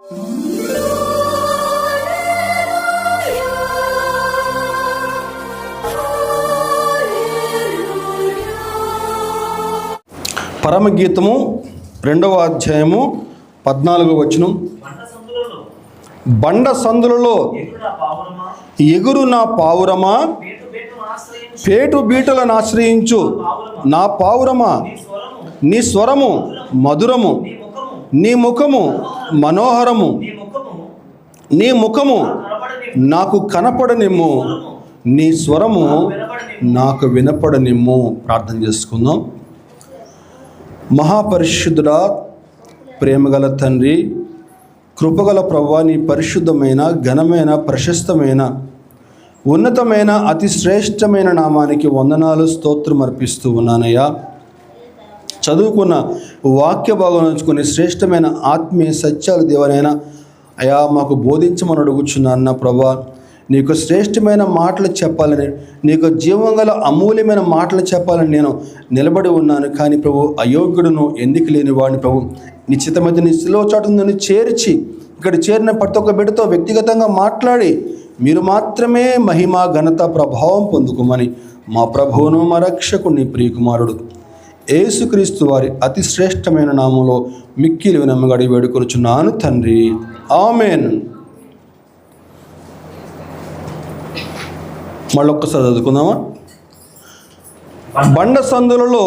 పరమగీతము 2వ అధ్యాయము 14వ వచనం. బండ సందులలో ఎగురు నా పావురమా, పేటు బీటలను ఆశ్రయించు నా పావురమా, నీ స్వరము మధురము, నీ ముఖము మనోహరము, నీ ముఖము నాకు కనపడనిమ్ము, నీ స్వరము నాకు వినపడనిమ్ము. ప్రార్థన చేసుకుందాం. మహాపరిశుద్ధుడా, ప్రేమగల తండ్రి, కృపగల ప్రభువా, నీ పరిశుద్ధమైన ఘనమైన ప్రశస్తమైన ఉన్నతమైన అతి శ్రేష్టమైన నామానికి వందనాలు స్తోత్రం అర్పిస్తూ ఉన్నానయ్యా. చదువుకున్న వాక్య భాగం నుంచుకొని శ్రేష్టమైన ఆత్మీయ సత్యాలు దేవనైనా అయా మాకు బోధించమని అడుగుచున్నాను ప్రభా. నీకు శ్రేష్టమైన మాటలు చెప్పాలని, నీకు జీవం గల అమూల్యమైన మాటలు చెప్పాలని నేను నిలబడి ఉన్నాను. కానీ ప్రభు, అయోగ్యుడును, ఎందుకు లేని వాడిని ప్రభు, నిశ్చితమైన నీ శిలువ చాటును నన్ను చేర్చి ఇక్కడ చేరిన ప్రతి ఒక్క బిడ్డతో వ్యక్తిగతంగా మాట్లాడి మీరు మాత్రమే మహిమ ఘనత ప్రభావం పొందుకోమని మా ప్రభువును మా రక్షకుని ప్రియకుమారుడు యేసుక్రీస్తు వారి అతి శ్రేష్టమైన నామంలో మిక్కిలి వినమ్మగడి వేడుకొనుచున్నాను తండ్రి, ఆమెన్. మళ్ళొక్కసారి చదువుకుందామా? బండ సందులలో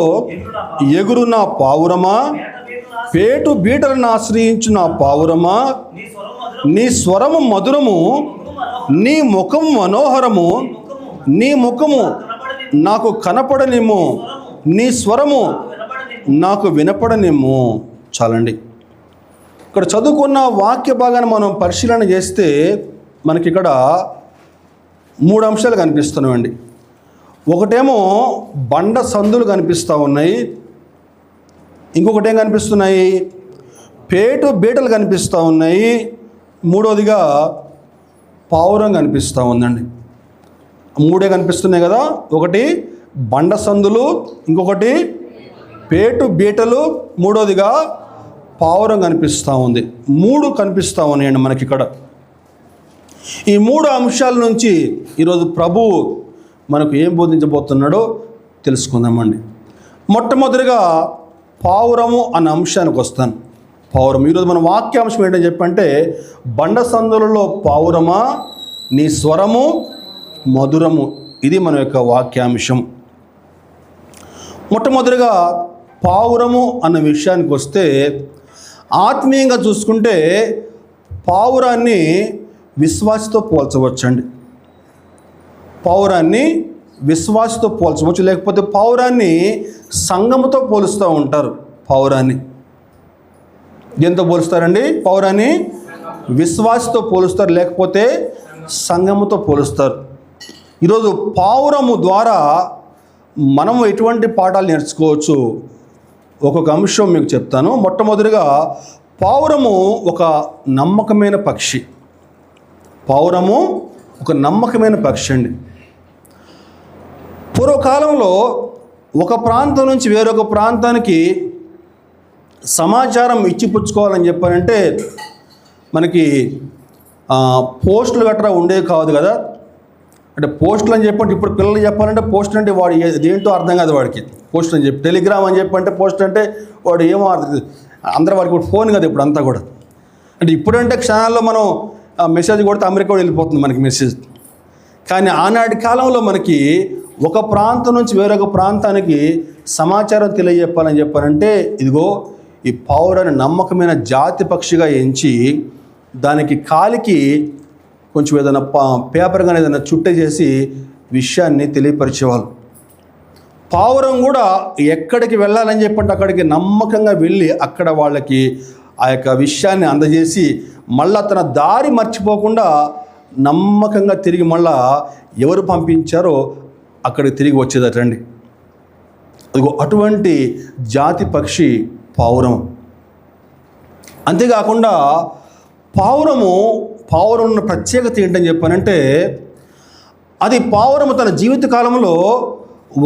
ఎగురు నా పావురమా, పేటు బీటలను ఆశ్రయించు నా పావురమా, నీ స్వరము మధురము, నీ ముఖము మనోహరము, నీ ముఖము నాకు కనపడనిమ్ము, నీ స్వరము నాకు వినపడనిమ్ము. చాలండి. ఇక్కడ చదువుకున్న వాక్య భాగాన్ని మనం పరిశీలన చేస్తే మనకి ఇక్కడ 3 అంశాలు కనిపిస్తున్నాయండి. ఒకటేమో బండ సందులు కనిపిస్తూ ఉన్నాయి, ఇంకొకటి ఏం కనిపిస్తున్నాయి, పేటు బీటలు కనిపిస్తూ ఉన్నాయి, మూడోదిగా పావురం కనిపిస్తూ ఉందండి. 3 కనిపిస్తున్నాయి కదా. ఒకటి బండ సందులు, ఇంకొకటి పేటు బీటలు, మూడోదిగా పావురం కనిపిస్తూ ఉంది. 3 కనిపిస్తూ ఉన్నాయండి మనకి ఇక్కడ. ఈ 3 అంశాల నుంచి ఈరోజు ప్రభువు మనకు ఏం బోధించబోతున్నాడో తెలుసుకుందామండి. మొట్టమొదటిగా పావురము అన్న అంశానికి వస్తాను. పావురం, ఈరోజు మన వాక్యాంశం ఏంటని చెప్పంటే, బండ సందులలో పావురమా, నీ స్వరము మధురము. ఇది మన యొక్క వాక్యాంశం. మొట్టమొదటిగా పావురము అన్న విషయానికి వస్తే, ఆత్మీయంగా చూసుకుంటే పావురాన్ని విశ్వాసతో పోల్చవచ్చండి. పావురాన్ని విశ్వాసతో పోల్చవచ్చు, లేకపోతే పావురాన్ని సంఘముతో పోలుస్తూ ఉంటారు. పావురాన్ని దేంతో పోలుస్తారండి? పావురాన్ని విశ్వాసతో పోలుస్తారు, లేకపోతే సంఘముతో పోలుస్తారు. ఈరోజు పావురము ద్వారా మనము ఎటువంటి పాఠాలు నేర్చుకోవచ్చు, ఒక్కొక్క అంశం మీకు చెప్తాను. మొట్టమొదటిగా పావురము ఒక నమ్మకమైన పక్షి. పావురము ఒక నమ్మకమైన పక్షి అండి. పూర్వకాలంలో ఒక ప్రాంతం నుంచి వేరొక ప్రాంతానికి సమాచారం ఇచ్చిపుచ్చుకోవాలని చెప్పారంటే మనకి పోస్టులు గట్రా ఉండేవి కాదు కదా. అంటే పోస్టులు అని చెప్పంటే ఇప్పుడు పిల్లలు చెప్పాలంటే పోస్ట్ అంటే వాడు ఏంటో అర్థం కాదు వాడికి. పోస్ట్ అని చెప్పి టెలిగ్రామ్ అని చెప్పంటే పోస్ట్ అంటే వాడు ఏమో అర్థం. అందరూ వాడికి ఫోన్ కదా ఇప్పుడు అంతా కూడా. అంటే ఇప్పుడంటే క్షణాల్లో మనం మెసేజ్ కొడితే అమెరికా కూడా వెళ్ళిపోతుంది మనకి మెసేజ్. కానీ ఆనాటి కాలంలో మనకి ఒక ప్రాంతం నుంచి వేరొక ప్రాంతానికి సమాచారం తెలియజెప్పాలని చెప్పారంటే ఇదిగో ఈ పావురాన్ని నమ్మకమైన జాతి పక్షిగా ఎంచి దానికి కాలికి కొంచెం ఏదైనా పేపర్ కానీ ఏదైనా చుట్ట చేసి విషయాన్ని తెలియపరిచేవాళ్ళు. పావురం కూడా ఎక్కడికి వెళ్ళాలని చెప్పంటే అక్కడికి నమ్మకంగా వెళ్ళి అక్కడ వాళ్ళకి ఆ యొక్క విషయాన్ని అందజేసి మళ్ళా తన దారి మర్చిపోకుండా నమ్మకంగా తిరిగి మళ్ళా ఎవరు పంపించారో అక్కడికి తిరిగి వచ్చేదటండి. అదిగో అటువంటి జాతి పక్షి పావురం. అంతేకాకుండా పావురం ఉన్న ప్రత్యేకత ఏంటని చెప్పానంటే, అది పావురము తన జీవిత కాలంలో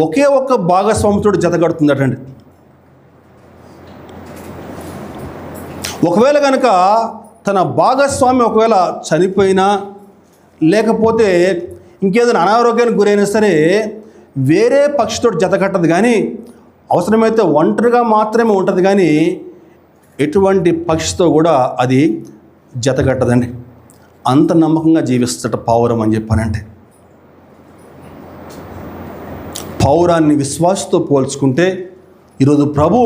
ఒకే ఒక్క భాగస్వామితో జతగడుతుందటండి. ఒకవేళ కనుక తన భాగస్వామి ఒకవేళ చనిపోయినా లేకపోతే ఇంకేదైనా అనారోగ్యానికి గురైనా సరే వేరే పక్షితో జతకట్టదు, కానీ అవసరమైతే ఒంటరిగా మాత్రమే ఉంటుంది, కానీ ఎటువంటి పక్షితో కూడా అది జతకట్టదండి. అంత నమ్మకంగా జీవిస్తట పావురం అని చెప్పానంటే. పావురాన్ని విశ్వాసంతో పోల్చుకుంటే ఈరోజు ప్రభు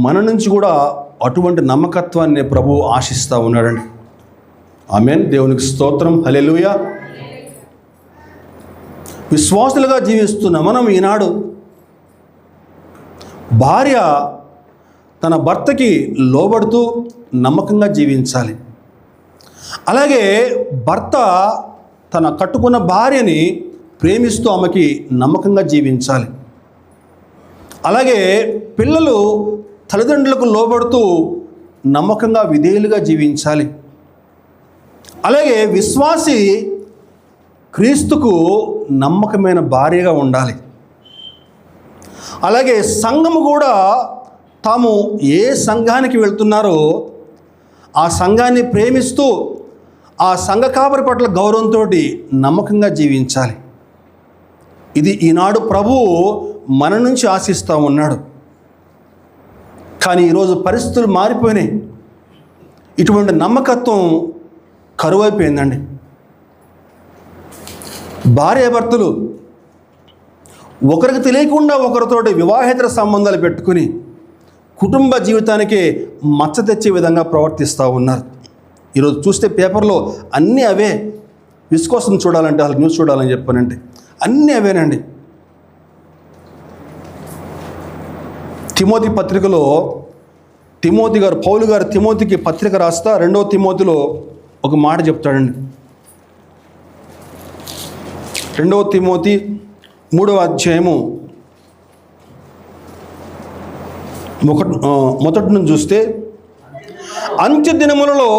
మన నుంచి కూడా అటువంటి నమ్మకత్వాన్ని ప్రభు ఆశిస్తూ ఉన్నాడండి. ఆమేన్. దేవునికి స్తోత్రం. హల్లెలూయా. విశ్వాసులుగా జీవిస్తున్న మనం ఈనాడు భార్య తన భర్తకి లోబడుతూ నమ్మకంగా జీవించాలి. అలాగే భర్త తన కట్టుకున్న భార్యని ప్రేమిస్తూ ఆమెకి నమ్మకంగా జీవించాలి. అలాగే పిల్లలు తల్లిదండ్రులకు లోబడుతూ నమ్మకంగా విధేయులుగా జీవించాలి. అలాగే విశ్వాసి క్రీస్తుకు నమ్మకమైన భార్యగా ఉండాలి. అలాగే సంఘము కూడా తాము ఏ సంఘానికి వెళ్తున్నారో ఆ సంఘాన్ని ప్రేమిస్తూ ఆ సంఘ కాపరి పట్ల గౌరవంతో నమ్మకంగా జీవించాలి. ఇది ఈనాడు ప్రభువు మన నుంచి ఆశిస్తూ ఉన్నాడు. కానీ ఈరోజు పరిస్థితులు మారిపోయినాయి. ఇటువంటి నమ్మకత్వం కరువైపోయిందండి. భార్యాభర్తలు ఒకరికి తెలియకుండా ఒకరితోటి వివాహేతర సంబంధాలు పెట్టుకుని కుటుంబ జీవితానికి మచ్చ తెచ్చే విధంగా ప్రవర్తిస్తూ ఉన్నారు. ఈరోజు చూస్తే పేపర్లో అన్నీ అవే. విశ్వాసం చూడాలంటే వాళ్ళకి న్యూస్ చూడాలని చెప్పానంటే అన్నీ అవేనండి. తిమోతి పత్రికలో పౌలు గారు తిమోతికి పత్రిక రాస్తా 2వ తిమోతిలో ఒక మాట చెప్తాడండి. 2వ తిమోతి 3వ అధ్యాయము మొదటి నుంచి చూస్తే, అంత్య దినములలో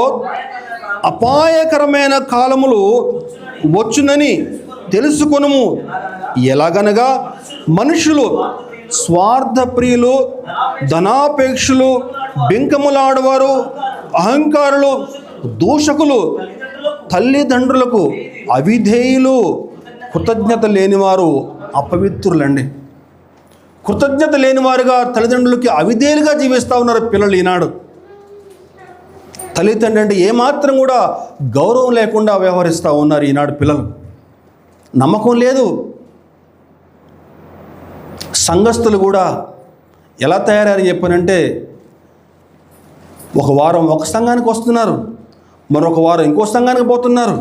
అపాయకరమైన కాలములు వచ్చునని తెలుసుకొనుము. ఎలాగనగా మనుషులు స్వార్థప్రియులు, ధనాపేక్షులు, బింకములాడవారు, అహంకారులు, దూషకులు, తల్లిదండ్రులకు అవిధేయులు, కృతజ్ఞత లేనివారు, అపవిత్రులండి. కృతజ్ఞత లేనివారుగా తల్లిదండ్రులకి అవిధేయులుగా జీవిస్తూ ఉన్నారు పిల్లలు ఈనాడు. తల్లిదండ్రులు అంటే ఏమాత్రం కూడా గౌరవం లేకుండా వ్యవహరిస్తూ ఉన్నారు ఈనాడు పిల్లలు. నమ్మకం లేదు. సంఘస్థులు కూడా ఎలా తయారని చెప్పానంటే ఒక వారం ఒక సంఘానికి వస్తున్నారు, మరొక వారం ఇంకో సంఘానికి పోతున్నారు.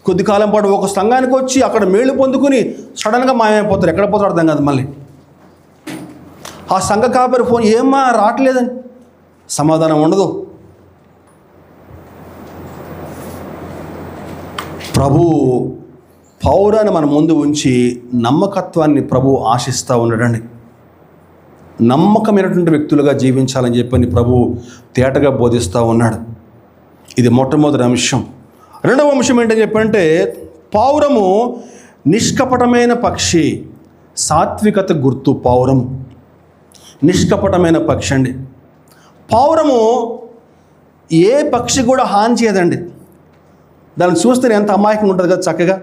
కొద్ది కాలం పాటు ఒక సంఘానికి వచ్చి అక్కడ మేలు పొందుకుని సడన్గా మాయమైపోతారు. ఎక్కడ పోతారు అర్థం కాదు. మళ్ళీ ఆ సంఘ కాపరి ఫోన్, ఏమ్మా రావట్లేదని, సమాధానం ఉండదు. ప్రభు పౌరాన్ని మన ముందు ఉంచి నమ్మకత్వాన్ని ప్రభు ఆశిస్తూ ఉన్నాడండి. నమ్మకమైనటువంటి వ్యక్తులుగా జీవించాలని చెప్పని ప్రభు తేటగా బోధిస్తూ ఉన్నాడు. ఇది మొట్టమొదటి అంశం. 2వ అంశం ఏంటని చెప్పంటే పావురము నిష్కపటమైన పక్షి. సాత్వికత గుర్తు పావురం. నిష్కపటమైన పక్షి అండి. పావురము ఏ పక్షి కూడా హాని చేయదండి. దాన్ని చూస్తే ఎంత అమాయకంగా ఉంటుంది కదా చక్కగా.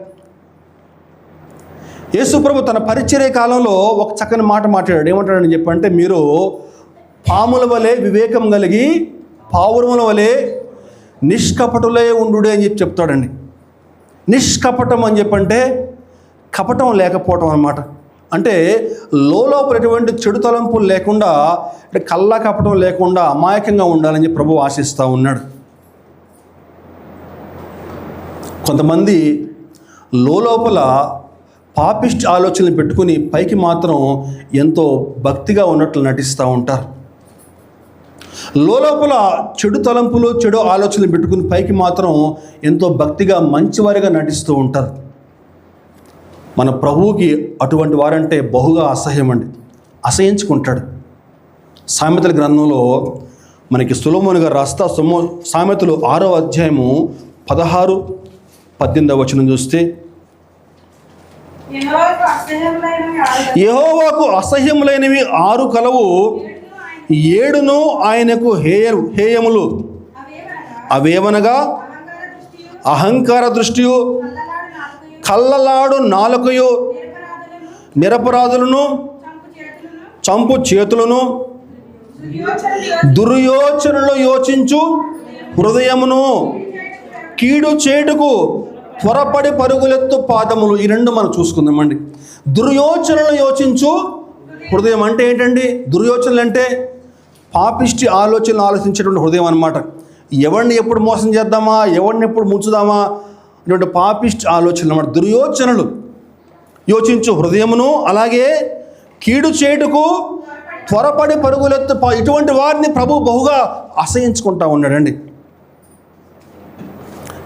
యేసుప్రభు తన పరిచర్య కాలంలో ఒక చక్కని మాట మాట్లాడాడు. ఏమంటాడని చెప్పంటే, మీరు పాముల వలె వివేకం కలిగి పావురముల వలె నిష్కపటులే ఉండు అని చెప్తాడండి. నిష్కపటం అని చెప్పంటే కపటం లేకపోవటం అన్నమాట. అంటే లోపల ఎటువంటి చెడు తలంపులు లేకుండా, అంటే కల్లా కపటం లేకుండా అమాయకంగా ఉండాలని చెప్పి ప్రభువు ఆశిస్తూ ఉన్నాడు. కొంతమంది లోపల పాపిస్ట్ ఆలోచనలు పెట్టుకుని పైకి మాత్రం ఎంతో భక్తిగా ఉన్నట్లు నటిస్తూ ఉంటారు. లోపల చెడు తలంపులు, చెడు ఆలోచనలు పెట్టుకుని పైకి మాత్రం ఎంతో భక్తిగా మంచివారిగా నటిస్తూ ఉంటారు. మన ప్రభువుకి అటువంటి వారంటే బహుగా అసహ్యం అండి. అసహించుకుంటాడు. సామెతల గ్రంథంలో మనకి సొలొమోను గారు రాస్తా సామెతలు 6వ అధ్యాయము 16-18 వచనం చూస్తే, యెహోవాకు అసహ్యములైనవి 6 కలవు, 7 ఆయనకు హేయములు. అవేమనగా అహంకార దృష్టియు, కళ్ళలాడు నాలుకయు, నిరపరాధులను చంపు చేతులను, దుర్యోచనలు యోచించు హృదయమును, కీడు చేటుకు త్వరపడి పరుగులెత్తు పాదములు. ఈ రెండు మనం చూసుకుందామండి. దుర్యోచనలు యోచించు హృదయం అంటే ఏంటండి? దుర్యోచనలు అంటే పాపిష్టి ఆలోచనలు ఆలోచించేటువంటి హృదయం అన్నమాట. ఎవరిని ఎప్పుడు మోసం చేద్దామా, ఎవరిని ఎప్పుడు ముంచుదామా ఇటువంటి పాపిష్టి ఆలోచనలు అన్నమాట. దుర్యోచనలు యోచించు హృదయమును, అలాగే కీడు చేటుకు త్వరపడి పరుగులెత్తు ఇటువంటి వారిని ప్రభు బహుగా అసహించుకుంటా ఉన్నాడండి.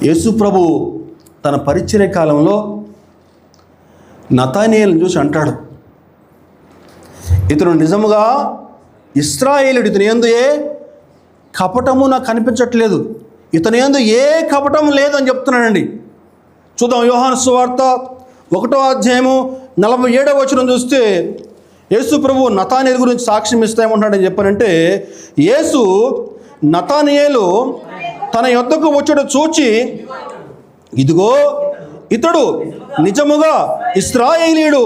యేసు ప్రభు తన పరిచర్య కాలంలో నతానియేలును చూసి అంటాడు, ఇతను నిజముగా ఇశ్రాయేలుడు, ఇతని యందు ఏ కపటము నాకు కనిపించట్లేదు, ఇతని యందు ఏ కపటం లేదని చెప్తున్నాడండి. చూద్దాం, యోహాను సువార్త 1వ అధ్యాయము 47వ వచనం చూస్తే యేసు ప్రభు నతానియేలు గురించి సాక్ష్యం ఇస్తామంటాడని చెప్పానంటే, యేసు నతానియేలు తన యొద్దకు వచ్చాడు చూచి, ఇదిగో ఇతడు నిజముగా ఇశ్రాయేలీయుడు,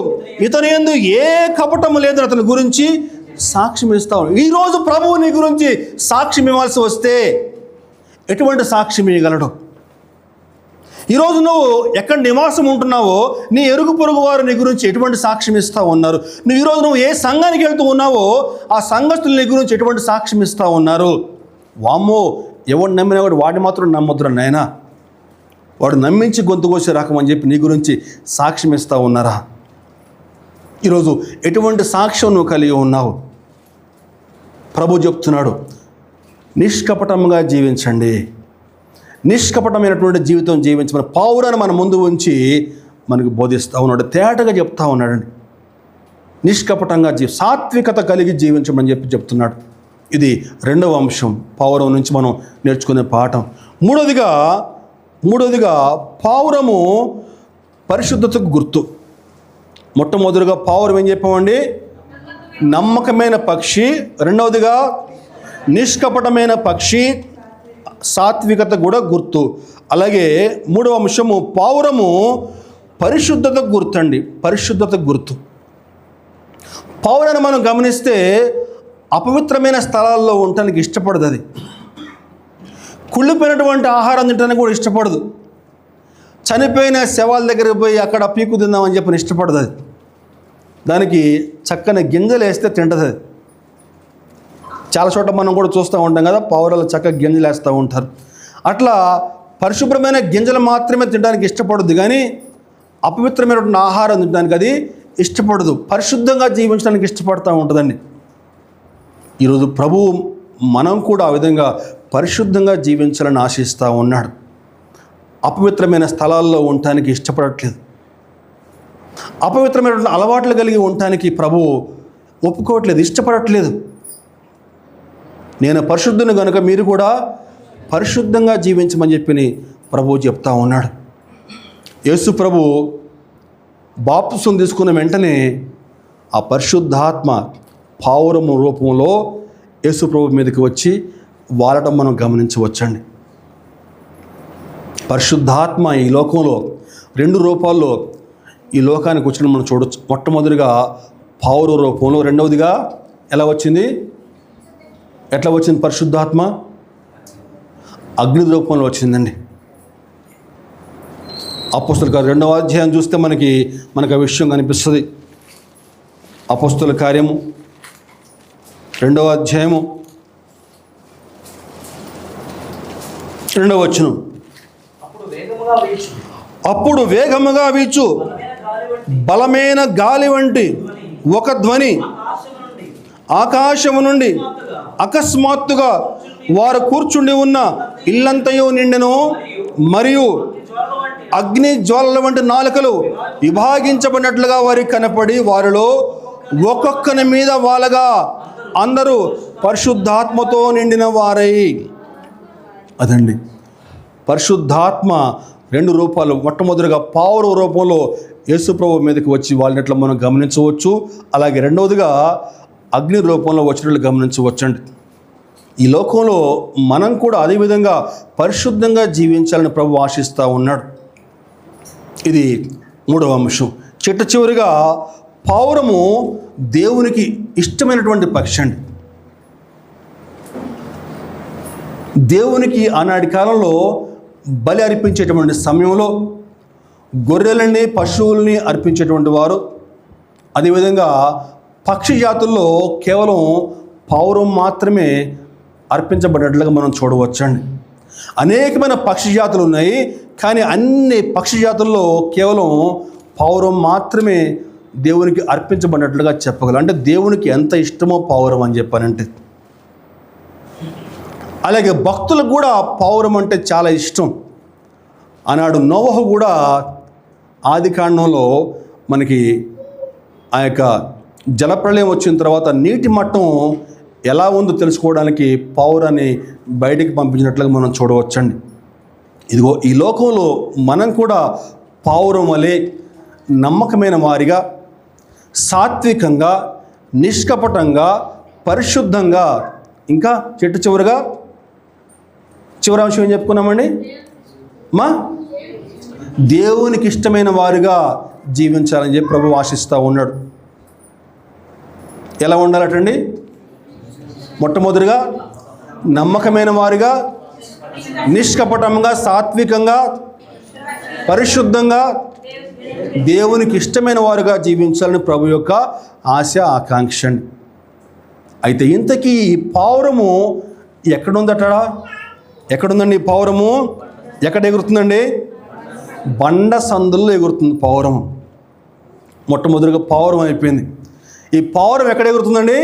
ఇతని యందు ఏ కపటము లేదని అతని గురించి సాక్ష్యం ఇస్తావు. ఈరోజు ప్రభువు నీ గురించి సాక్ష్యం ఇవ్వాల్సి వస్తే ఎటువంటి సాక్ష్యం ఇవ్వగలడు? ఈరోజు నువ్వు ఎక్కడ నివాసం ఉంటున్నావో నీ ఎరుగు పొరుగు వారు నీ గురించి ఎటువంటి సాక్ష్యం ఇస్తూ ఉన్నారు? ఈరోజు నువ్వు ఏ సంఘానికి వెళ్తూ ఉన్నావో ఆ సంఘస్థులు నీ గురించి ఎటువంటి సాక్ష్యం ఇస్తూ ఉన్నారు? వామ్మో, ఎవడు నమ్మినా వాడు వాడిని మాత్రం నమ్మొద్దురా నాయనా, వాడు నమ్మించి గొంతు కోసే రకమని చెప్పి నీ గురించి సాక్ష్యం ఇస్తూ ఉన్నారా? ఈరోజు ఎటువంటి సాక్ష్యం నువ్వు కలిగి ఉన్నావు? ప్రభు చెప్తున్నాడు, నిష్కపటంగా జీవించండి, నిష్కపటమైనటువంటి జీవితం జీవించమని పౌరాన్ని మన ముందు ఉంచి మనకు బోధిస్తూ ఉన్నాడు, తేటగా చెప్తా ఉన్నాడండి. నిష్కపటంగా సాత్వికత కలిగి జీవించమని చెప్పి చెప్తున్నాడు. ఇది 2వ అంశం, పౌరం నుంచి మనం నేర్చుకునే పాఠం. మూడవదిగా పావురము పరిశుద్ధతకు గుర్తు. మొట్టమొదటిగా పావురం ఏం చెప్పామండి? నమ్మకమైన పక్షి. రెండవదిగా నిష్కపటమైన పక్షి, సాత్వికత కూడా గుర్తు. అలాగే 3వ అంశము పావురము పరిశుద్ధతకు గుర్తు అండి, పరిశుద్ధతకు గుర్తు. పావురాన్ని మనం గమనిస్తే అపవిత్రమైన స్థలాల్లో ఉండటానికి ఇష్టపడదు. అది కుళ్ళిపోయినటువంటి ఆహారం తినడానికి కూడా ఇష్టపడదు. చనిపోయిన శవాల దగ్గరికి పోయి అక్కడ పీకు తిందామని చెప్పని ఇష్టపడదు. అది దానికి చక్కని గింజలు వేస్తే తింటుంది. అది చాలా చోట్ల మనం కూడా చూస్తూ ఉంటాం కదా, పావురాలు చక్కగా గింజలు వేస్తూ ఉంటారు. అట్లా పరిశుభ్రమైన గింజలు మాత్రమే తినడానికి ఇష్టపడదు, కానీ అపవిత్రమైనటువంటి ఆహారం తినడానికి అది ఇష్టపడదు. పరిశుద్ధంగా జీవించడానికి ఇష్టపడుతూ ఉంటుందండి. ఈరోజు ప్రభువు మనం కూడా ఆ విధంగా పరిశుద్ధంగా జీవించాలని ఆశిస్తూ ఉన్నాడు. అపవిత్రమైన స్థలాల్లో ఉండటానికి ఇష్టపడట్లేదు. అపవిత్రమైనటువంటి అలవాట్లు కలిగి ఉండటానికి ప్రభువు ఒప్పుకోవట్లేదు, ఇష్టపడట్లేదు. నేను పరిశుద్ధుని కనుక మీరు కూడా పరిశుద్ధంగా జీవించమని చెప్పి ప్రభువు చెప్తా ఉన్నాడు. యేసు ప్రభు బాప్తిసం తీసుకున్న వెంటనే ఆ పరిశుద్ధాత్మ పావురము రూపంలో యేసు ప్రభు మీదకి వచ్చి వాలటం మనం గమనించవచ్చండి. పరిశుద్ధాత్మ ఈ లోకంలో 2 రూపాల్లో ఈ లోకానికి వచ్చిన మనం చూడొచ్చు. మొట్టమొదటిగా పావుర రూపంలో, రెండవదిగా ఎలా వచ్చింది? ఎట్లా వచ్చింది పరిశుద్ధాత్మ? అగ్ని రూపంలో వచ్చిందండి. అపోస్తలుల కార్యం 2వ అధ్యాయం చూస్తే మనకు ఆ విషయం కనిపిస్తుంది. అపోస్తలుల కార్యము 2వ అధ్యాయము 2వ వచనం. అప్పుడు వేగముగా వీచు బలమైన గాలి వంటి ఒక ధ్వని ఆకాశము నుండి అకస్మాత్తుగా వారు కూర్చుండి ఉన్న ఇల్లంతయు నిండెను. మరియు అగ్ని జ్వాలల వంటి నాలుకలు విభాగించబడినట్లుగా వారికి కనపడి వారిలో ఒక్కొక్కని మీద వాలగా అందరూ పరిశుద్ధాత్మతో నిండిన వారై. అదండి పరిశుద్ధాత్మ 2 రూపాలు. మొట్టమొదటిగా పావుర రూపంలో యేసుప్రభు మీదకి వచ్చి వాళ్ళనట్లు మనం గమనించవచ్చు. అలాగే రెండవదిగా అగ్ని రూపంలో వచ్చినట్లు గమనించవచ్చండి. ఈ లోకంలో మనం కూడా అదేవిధంగా పరిశుద్ధంగా జీవించాలని ప్రభు ఆశిస్తూ ఉన్నాడు. ఇది 3వ అంశం. చిట్ట చివరిగా పావురము దేవునికి ఇష్టమైనటువంటి పక్షి అండి. దేవునికి ఆనాటి కాలంలో బలి అర్పించేటువంటి సమయంలో గొర్రెలని పశువుల్ని అర్పించేటువంటి వారు. అదేవిధంగా పక్షి జాతుల్లో కేవలం పావురం మాత్రమే అర్పించబడినట్లుగా మనం చూడవచ్చండి. అనేకమైన పక్షి జాతులు ఉన్నాయి, కానీ అన్ని పక్షి జాతుల్లో కేవలం పావురం మాత్రమే దేవునికి అర్పించబడినట్లుగా చెప్పగలం. అంటే దేవునికి ఎంత ఇష్టమో పావురం అని చెప్పానంటే. అలాగే భక్తులకు కూడా పావురం అంటే చాలా ఇష్టం. ఆనాడు నోవహు కూడా ఆదికాండంలో మనకి ఆ యొక్క జలప్రళయం వచ్చిన తర్వాత నీటి మట్టం ఎలా ఉందో తెలుసుకోవడానికి పావురాన్ని బయటికి పంపించినట్లుగా మనం చూడవచ్చండి. ఇదిగో ఈ లోకంలో మనం కూడా పావురం వలె నమ్మకమైన వారిగా, సాత్వికంగా, నిష్కపటంగా, పరిశుద్ధంగా, ఇంకా చివరి అంశం ఏం చెప్పుకున్నామండి? దేవునికి ఇష్టమైన వారుగా జీవించాలని చెప్పి ప్రభు ఆశిస్తూ ఉన్నాడు. ఎలా ఉండాలటండి? మొట్టమొదటిగా నమ్మకమైన వారుగా, నిష్కపటంగా, సాత్వికంగా, పరిశుద్ధంగా, దేవునికి ఇష్టమైన వారుగా జీవించాలని ప్రభు యొక్క ఆశ, ఆకాంక్ష. అయితే ఇంతకీ ఈ పావురము ఎక్కడుందండి? ఈ పావురము ఎక్కడ ఎగురుతుందండి? బండ సందుల్లో ఎగురుతుంది పావురం. మొట్టమొదటిగా పావురం అయిపోయింది. ఈ పావురం ఎక్కడ ఎగురుతుందండి?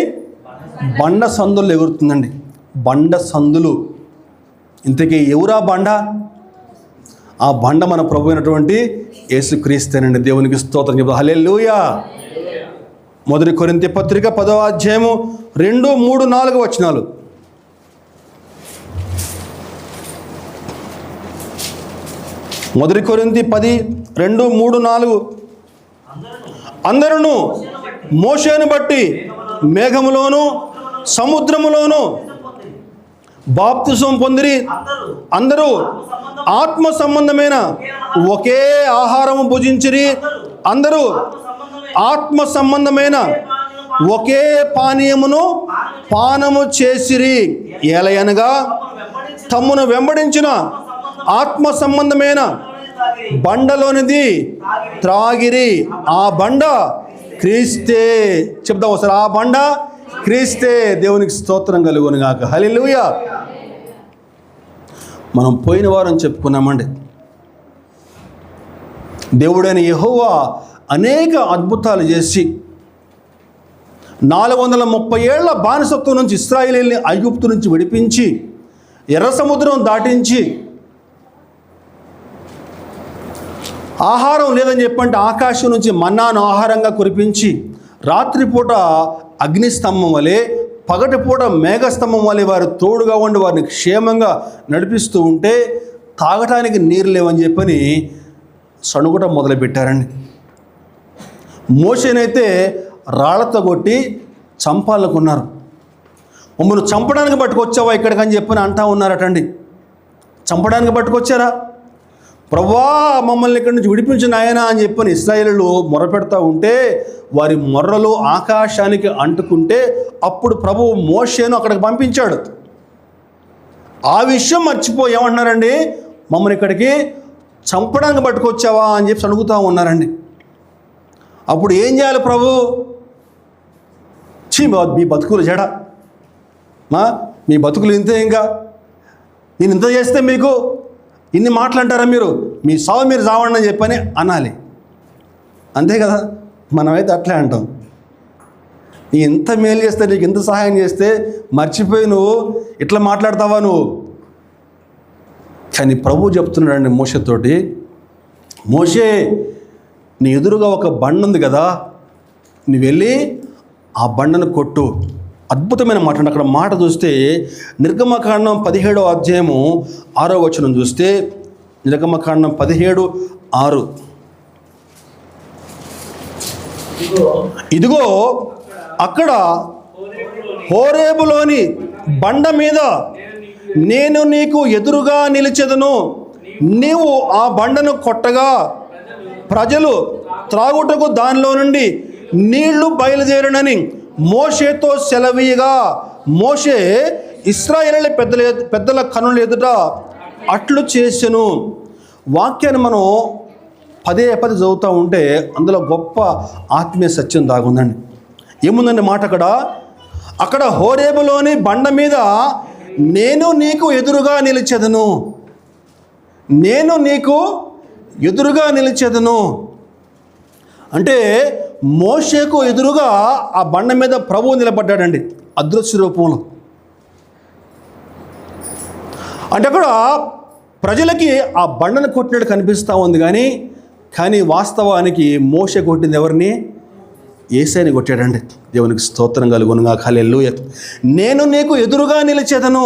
బండ సందుల్లో ఎగురుతుందండి. బండ సందులు. ఇంతకీ ఎవరా బండ? ఆ బండ మన ప్రభు అయినటువంటి యేసుక్రీస్తేనండి. దేవునికి స్తోత్రం చెప్తాం. హల్లెలూయా. 1 కొరింథీ పత్రిక 10వ అధ్యాయము 2, 3, 4 వచనాలు. మొదటి కొరింథీ 10, 2, 3, 4. అందరూ మోషేను బట్టి మేఘములోను సముద్రములోను బాప్తిసం పొందిరి. అందరూ ఆత్మ సంబంధమైన ఒకే ఆహారము భుజించిరి. అందరూ ఆత్మ సంబంధమైన ఒకే పానీయమును పానము చేసిరి. ఏలయనగా తమ్మును వెంబడించిన ఆత్మ సంబంధమైన బండలోనిది త్రాగిరి. ఆ బండ క్రీస్తే. చెప్దాం ఒకసారి, ఆ బండ క్రీస్తే. దేవునికి స్తోత్రం కలుగును గాక. హల్లెలూయా. మనం పోయిన వారం చెప్పుకున్నామండి, దేవుడైన యెహోవా అనేక అద్భుతాలు చేసి 430 ఏళ్ల బానిసత్వం నుంచి ఇశ్రాయేలీయుల్ని ఐగుప్తు నుంచి విడిపించి, ఎర్ర సముద్రం దాటించి, ఆహారం లేదని చెప్పంటే ఆకాశం నుంచి మన్నాను ఆహారంగా కురిపించి, రాత్రిపూట అగ్నిస్తంభం వలె, పగటిపూట మేఘస్తంభం వలె వారు తోడుగా ఉండి వారిని క్షేమంగా నడిపిస్తూ ఉంటే తాగటానికి నీరు లేవని చెప్పని సణుగుట మొదలుపెట్టారండి. మోషేనైతే రాళ్లతో కొట్టి చంపాలనుకున్నారు. మమ్మల్ని చంపడానికి పట్టుకొచ్చావా ఇక్కడికని చెప్పని అంటా ఉన్నారటండి. చంపడానికి పట్టుకొచ్చారా? ప్రభువా మమ్మల్ని ఇక్కడి నుంచి విడిపించిన ఆయన అని చెప్పని ఇశ్రాయేలీయులు మొరపెడతా ఉంటే వారి మొర్రలు ఆకాశానికి అంటుకుంటే అప్పుడు ప్రభువు మోషేను అక్కడికి పంపించాడు. ఆ విషయం మర్చిపోయి ఏమంటున్నారండి? మమ్మల్ని ఇక్కడికి చంపడానికి పట్టుకొచ్చావా అని చెప్పి అడుగుతూ ఉన్నారండి. అప్పుడు ఏం చేయాలి ప్రభు? మీ బతుకులు జడ, మీ బతుకులు ఇంతే, ఇంకా నేను ఇంత చేస్తే మీకు ఇన్ని మాటలంటారా మీరు? మీ సావు మీరు చావండి అని చెప్పని అనాలి. అంతే కదా? మనమైతే అట్లే అంటాం. నీ ఎంత మేలు చేస్తే, నీకు ఎంత సహాయం చేస్తే మర్చిపోయి నువ్వు ఇట్లా మాట్లాడతావా నువ్వు? కానీ ప్రభు చెప్తున్నాడండి మోషేతోటి, మోషే నీ ఎదురుగా ఒక బండ ఉంది కదా, నువ్వు వెళ్ళి ఆ బండను కొట్టు. అద్భుతమైన మాట అండి. అక్కడ మాట చూస్తే నిర్గమకాండం 17వ అధ్యాయము 6వ వచనం చూస్తే, నిర్గమకాండం 17:6. ఇదిగో అక్కడ హోరేబులోని బండ మీద నేను నీకు ఎదురుగా నిలిచెదను, నీవు ఆ బండను కొట్టగా ప్రజలు త్రాగుటకు దానిలో నుండి నీళ్లు బయలుదేరునని మోషేతో సెలవీయగా మోషే ఇశ్రాయేలు పెద్దల కనుల ఎదుట అట్లు చేసెను. వాక్యాన్ని మనం పదే పదే చదువుతూ ఉంటే అందులో గొప్ప ఆత్మీయ సత్యం దాగుందండి. ఏముందండి మాట అక్కడ హోరేబులోని బండ మీద నేను నీకు ఎదురుగా నిలిచెదను, నేను నీకు ఎదురుగా నిలిచెదను అంటే మోషేకు ఎదురుగా ఆ బండ మీద ప్రభువు నిలబడ్డాడండి అదృశ్య రూపంలో. అంటే అక్కడ ప్రజలకి ఆ బండను కొట్టినట్టు కనిపిస్తూ ఉంది, కానీ వాస్తవానికి మోషే కొట్టింది ఎవరిని? యేసయ్యని కొట్టాడండి. దేవునికి స్తోత్రం కలుగునుగా. హల్లెలూయా. నేను నీకు ఎదురుగా నిలిచెదను.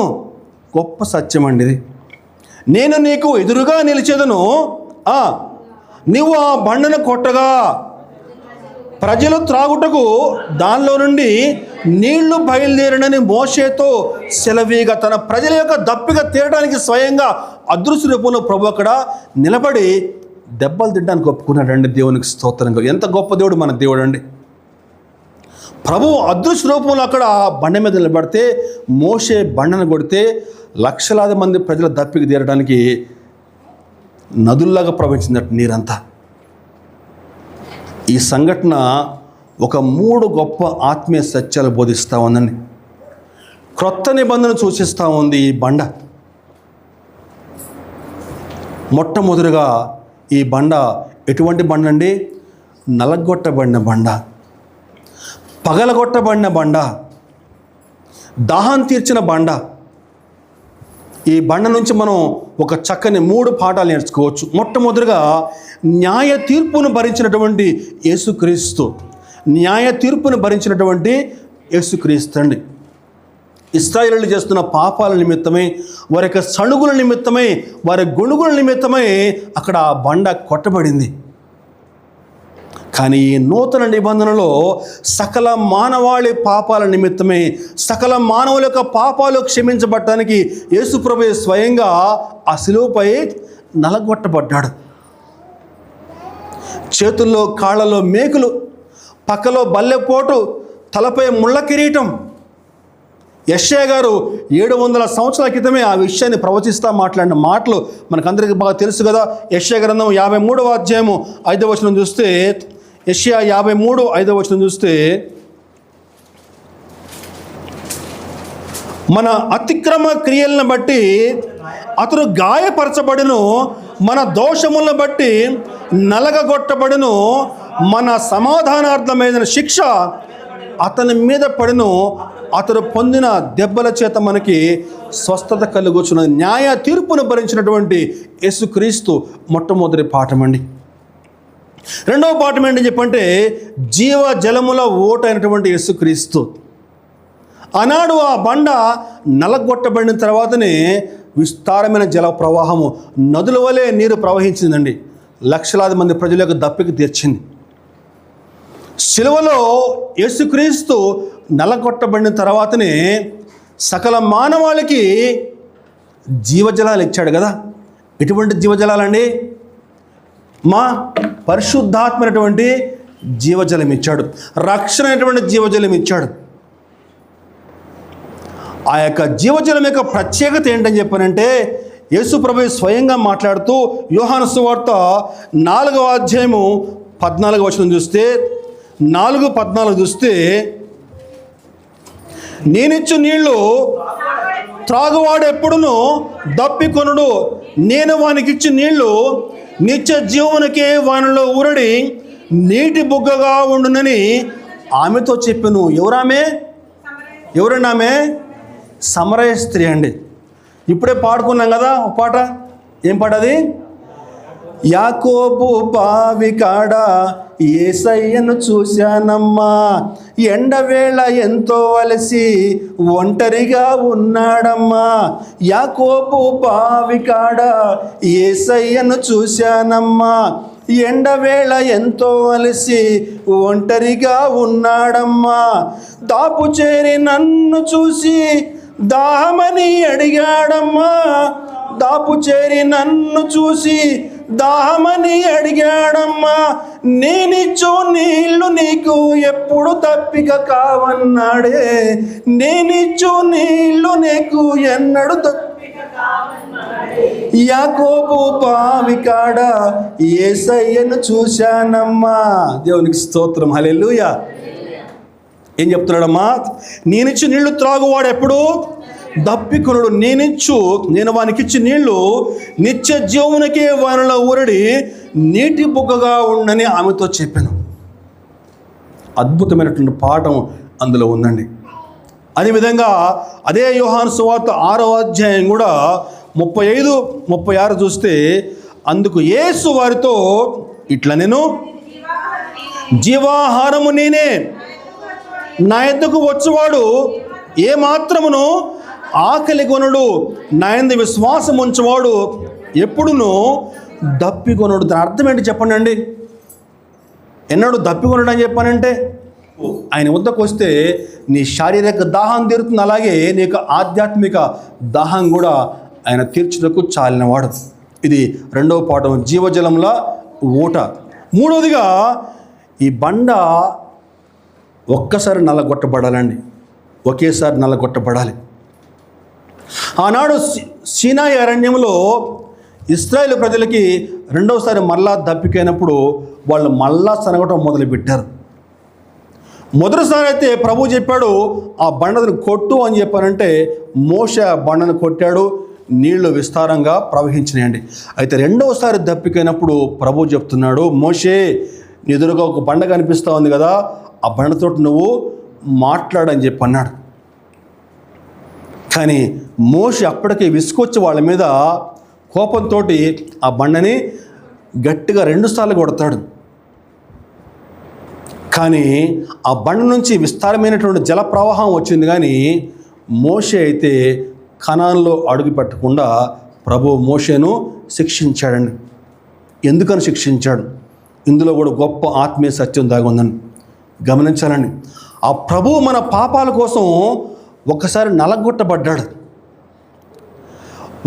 గొప్ప సత్యం అండి ఇది. నేను నీకు ఎదురుగా నిలిచెదను, నీవు ఆ బండను కొట్టగా ప్రజలు త్రాగుటకు దానిలో నుండి నీళ్లు బయలుదేరినని మోషేతో సెలవీగా తన ప్రజల యొక్క దప్పిక తీరడానికి స్వయంగా అదృశ్య రూపంలో ప్రభు అక్కడ నిలబడి దెబ్బలు తినడానికి ఒప్పుకున్నాడండి. దేవునికి స్తోత్రంగా. ఎంత గొప్ప దేవుడు మన దేవుడు అండి. ప్రభువు అదృశ్య రూపంలో అక్కడ బండ మీద నిలబడితే మోషే బండను కొడితే లక్షలాది మంది ప్రజల దప్పిక తీరడానికి నదుల్లాగా ప్రవహించినట్టు నీరంతా. ఈ సంఘటన ఒక 3 గొప్ప ఆత్మీయ సత్యాలు బోధిస్తూ ఉందండి. క్రొత్త నిబంధన సూచిస్తూ ఉంది ఈ బండ. మొట్టమొదటిగా ఈ బండ ఎటువంటి బండ అండి? నలగొట్టబడిన బండ, పగలగొట్టబడిన బండ, దాహం తీర్చిన బండ. ఈ బండ నుంచి మనం ఒక చక్కని 3 పాఠాలు నేర్చుకోవచ్చు. మొట్టమొదటిగా న్యాయ తీర్పును భరించినటువంటి యేసుక్రీస్తు, న్యాయ తీర్పును భరించినటువంటి యేసుక్రీస్తు అండి. ఇశ్రాయేలీయులు చేస్తున్న పాపాల నిమిత్తమై, వారి యొక్క సణుగుల నిమిత్తమై, వారి గొణుగుల నిమిత్తమై అక్కడ ఆ బండ కొట్టబడింది. కానీ ఈ నూతన నిబంధనలో సకల మానవాళి పాపాల నిమిత్తమే, సకల మానవుల యొక్క పాపాలు క్షమించబడటానికి యేసుప్రభువే స్వయంగా ఆ శిలువపై నలగొట్టబడ్డాడు. చేతుల్లో కాళ్ళలో మేకులు, పక్కలో బల్లెపోటు, తలపై ముళ్ళ కిరీటం. యెషయా గారు 700 సంవత్సరాల క్రితమే ఆ విషయాన్ని ప్రవచిస్తూ మాట్లాడిన మాటలు మనకందరికీ బాగా తెలుసు కదా. యెషయా గ్రంథం 53వ అధ్యాయము 5వ వచనం చూస్తే, యెషయా 53 5వ వచనం చూస్తే, మన అతిక్రమ క్రియలను బట్టి అతడు గాయపరచబడును, మన దోషములను బట్టి నలగగొట్టబడును, మన సమాధానార్థమైన శిక్ష అతని మీద పడును, అతడు పొందిన దెబ్బల చేత మనకి స్వస్థత కలుగుచున్నది. న్యాయ తీర్పును భరించినటువంటి యేసుక్రీస్తు మొట్టమొదటి పాఠం అండి. రెండవ పాఠం ఏంటని చెప్పంటే జీవ జలముల ఓట అయినటువంటి యేసుక్రీస్తు. ఆనాడు ఆ బండ నలగొట్టబడిన తర్వాతనే విస్తారమైన జల ప్రవాహము నదుల వలె నీరు ప్రవహించిందండి. లక్షలాది మంది ప్రజల యొక్క దప్పిక తీర్చింది. శిలువలో యేసుక్రీస్తు నలగొట్టబడిన తర్వాతనే సకల మానవాళికి జీవజలాలు ఇచ్చాడు కదా. ఎటువంటి జీవజలాలండి? మా పరిశుద్ధాత్మైనటువంటి జీవజలం ఇచ్చాడు, రక్షణ అయినటువంటి జీవజలం ఇచ్చాడు. ఆ యొక్క జీవజలం యొక్క ప్రత్యేకత ఏంటని చెప్పానంటే యేసు ప్రభువు స్వయంగా మాట్లాడుతూ యోహాను సువార్త 4వ అధ్యాయము 14వ వచనం చూస్తే, 4:14 చూస్తే, నేనిచ్చు నీళ్లు త్రాగువాడు ఎప్పుడును దప్పికొనుడు, నేను వానికి ఇచ్చి నీళ్లు నిత్య జీవమునకే వానిలో ఊరడి నీటి బుగ్గగా ఉండునని ఆమెతో చెప్పాను. ఎవరండి ఆమె? సమరయ స్త్రీ అండి. ఇప్పుడే పాడుకున్నాం కదా ఒక పాట. ఏం పాట అది? యాకోబు బావి కాడ యేసయ్యను చూశానమ్మా, ఎండవేళ ఎంతో అలసి ఒంటరిగా ఉన్నాడమ్మా. యాకోబు బావి కాడ యేసయ్యను చూశానమ్మా, ఎండవేళ ఎంతో అలసి ఒంటరిగా ఉన్నాడమ్మా. దాపు చేరి నన్ను చూసి దాహమని అడిగాడమ్మా. దాపు చేరి నన్ను చూసి దాహమని అడిగాడమ్మా. నేనిచ్చో నీళ్లు నీకు ఎప్పుడు తప్పిక కావన్నాడే. నేనిచ్చో నీళ్లు నీకు ఎన్నడు యాకోబు బావి కాడ యేసయ్యను చూశానమ్మా. దేవునికి స్తోత్రం, హల్లెలూయా. ఏం చెప్తున్నాడమ్మా? నేనిచ్చు నీళ్లు త్రాగువాడు ఎప్పుడు దప్పికొనుడు. నేను వానికిచ్చి నీళ్లు నిత్య జీవమునకే వానిలో ఊరడి నీటి బుగ్గగా ఉండని ఆమెతో చెప్పాను. అద్భుతమైనటువంటి పాఠం అందులో ఉందండి. అదేవిధంగా అదే యోహాను సువార్త 6వ అధ్యాయం కూడా 35, 36 చూస్తే, అందుకు యేసు వారితో ఇట్లా, నేను జీవాహారము నేనే, నా యొద్దకు వచ్చువాడు ఏ మాత్రమును ఆకలి కొనుడు, నా యందు విశ్వాసం ఉంచువాడు ఎప్పుడును దప్పికొనుడు. దాని అర్థం ఏంటి చెప్పండి అండి? ఎన్నడూ దప్పికొనుడు అని చెప్పానంటే, ఆయన వద్దకు వస్తే నీ శారీరక దాహం తీరుతుంది, అలాగే నీకు ఆధ్యాత్మిక దాహం కూడా ఆయన తీర్చుటకు చాలినవాడు. ఇది 2వ పాఠం, జీవజలంలా ఊట. 3వదిగా ఈ బండ ఒక్కసారి నల్లగొట్టబడాలండి, ఒకేసారి నల్లగొట్టబడాలి. ఆనాడు సీనాయి అరణ్యంలో ఇశ్రాయేలు ప్రజలకి రెండవసారి మళ్ళా దప్పికైనప్పుడు వాళ్ళు మళ్ళా సనగటం మొదలుపెట్టారు. మొదటిసారి అయితే ప్రభు చెప్పాడు ఆ బండను కొట్టు అని చెప్పానంటే మోషే ఆ బండను కొట్టాడు, నీళ్లు విస్తారంగా ప్రవహించినాయండి. అయితే రెండవసారి దప్పికైనప్పుడు ప్రభు చెప్తున్నాడు, మోషే ఎదురుగా ఒక బండ కనిపిస్తూ ఉంది కదా, ఆ బండతో నువ్వు మాట్లాడని చెప్పి అన్నాడు. కానీ మోషే అప్పటికే విసుకొచ్చి వాళ్ళ మీద కోపంతో ఆ బండని గట్టిగా 2 సార్లు కొడతాడు. కానీ ఆ బండ నుంచి విస్తారమైనటువంటి జల ప్రవాహం వచ్చింది. కానీ మోషే అయితే కనాన్లో అడుగు పెట్టకుండా ప్రభు మోషేను శిక్షించాడండి. ఎందుకని శిక్షించాడు? ఇందులో కూడా గొప్ప ఆత్మీయ సత్యం దాగి ఉందని గమనించాలండి. ఆ ప్రభు మన పాపాల కోసం ఒక్కసారి నలగొట్టబడ్డాడు.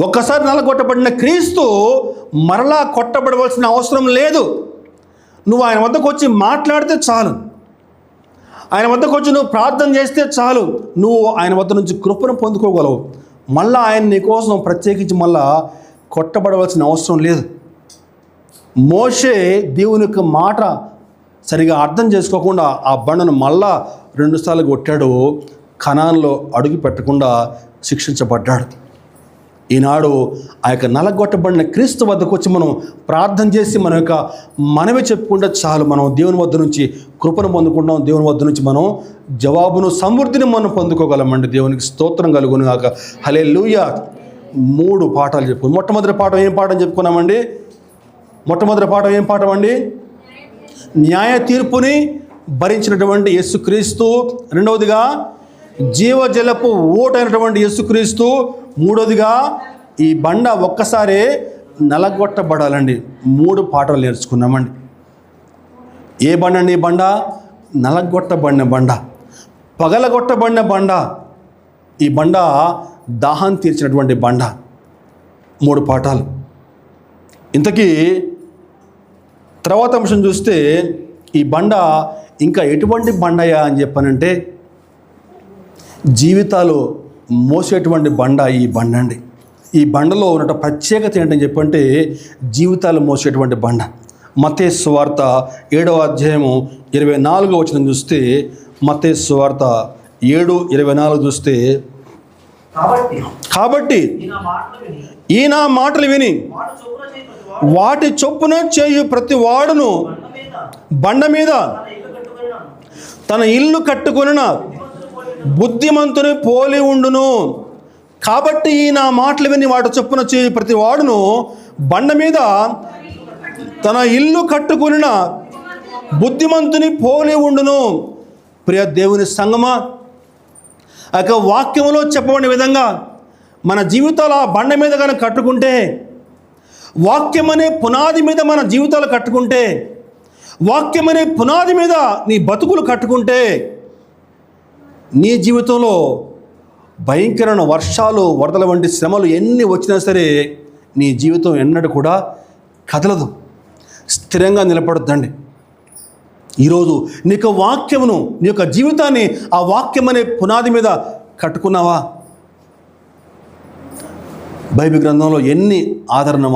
ఒక్కసారి నలగొట్టబడిన క్రీస్తు మరలా కొట్టబడవలసిన అవసరం లేదు. నువ్వు ఆయన వద్దకు వచ్చి మాట్లాడితే చాలు, ఆయన వద్దకు వచ్చి నువ్వు ప్రార్థన చేస్తే చాలు, నువ్వు ఆయన వద్ద నుంచి కృపను పొందుకోగలవు. మళ్ళీ ఆయన నీకోసం ప్రత్యేకించి మళ్ళా కొట్టబడవలసిన అవసరం లేదు. మోషే దేవుని యొక్క మాట సరిగా అర్థం చేసుకోకుండా ఆ బండను మళ్ళా 2 సార్లు కొట్టాడు, కనాన్లో అడుగు పెట్టకుండా శిక్షించబడ్డాడు. ఈనాడు ఆ యొక్క నలగొట్టబడిన క్రీస్తు వద్దకు వచ్చి మనం ప్రార్థన చేసి మన యొక్క మనమే చెప్పుకుంటే చాలు, మనం దేవుని వద్ద నుంచి కృపను పొందుకుంటాం, దేవుని వద్ద నుంచి మనం జవాబును సమృద్ధిని మనం పొందుకోగలమండి. దేవునికి స్తోత్రం కలుగును గాక, హల్లెలూయా. 3 పాఠాలు చెప్పుకున్నాం. మొట్టమొదటి పాఠం ఏం పాఠం చెప్పుకున్నామండి? మొట్టమొదటి పాఠం ఏం పాఠం అండి? న్యాయ తీర్పుని భరించినటువంటి యేసుక్రీస్తు. రెండవదిగా జీవజలపు ఊటైనటువంటి యేసుక్రీస్తు. మూడవదిగా ఈ బండ ఒక్కసారే నలగొట్టబడాలండి. 3 పాఠాలు నేర్చుకున్నామండి. ఏ బండ అండి? ఈ బండ నలగొట్టబడిన బండ, పగలగొట్టబడిన బండ. ఈ బండ దాహం తీర్చినటువంటి బండ. 3 పాఠాలు. ఇంతకీ తర్వాత అంశం చూస్తే ఈ బండ ఇంకా ఎటువంటి బండయా అని చెప్పానంటే జీవితాలు మోసేటువంటి బండ ఈ బండ అండి. ఈ బండలో ఉన్న ప్రత్యేకత ఏంటని చెప్పంటే జీవితాలు మోసేటువంటి బండ. మత్తయి సువార్త 7వ అధ్యాయము 24వ వచనం చూస్తే, మత్తయి సువార్త 7:24 చూస్తే, కాబట్టి ఈయన మాటలు విని వాటి చొప్పున చేయు ప్రతి వాడును బండ మీద తన ఇల్లు కట్టుకొనిన బుద్ధిమంతుని పోలి ఉండును. కాబట్టి ఈయన మాటలు విని వాటి చొప్పున చేయు ప్రతి వాడును బండ మీద తన ఇల్లు కట్టుకొనిన బుద్ధిమంతుని పోలి ఉండును. ప్రియ దేవుని సంగమా, ఆ యొక్క వాక్యంలో చెప్పబడిన విధంగా మన జీవితాలు ఆ బండ మీద కనుక కట్టుకుంటే, వాక్యం అనే పునాది మీద మన జీవితాలు కట్టుకుంటే, వాక్యం అనే పునాది మీద నీ బతుకులు కట్టుకుంటే, నీ జీవితంలో భయంకరమైన వర్షాలు, వరదల వంటి శ్రమలు ఎన్ని వచ్చినా సరే నీ జీవితం ఎన్నడూ కూడా కదలదు, స్థిరంగా నిలబడద్దండి. ఈరోజు నీ యొక్క వాక్యమును, నీ యొక్క జీవితాన్ని ఆ వాక్యం అనే పునాది మీద కట్టుకున్నావా? బైబిల్ గ్రంథంలో ఎన్ని ఆదరణ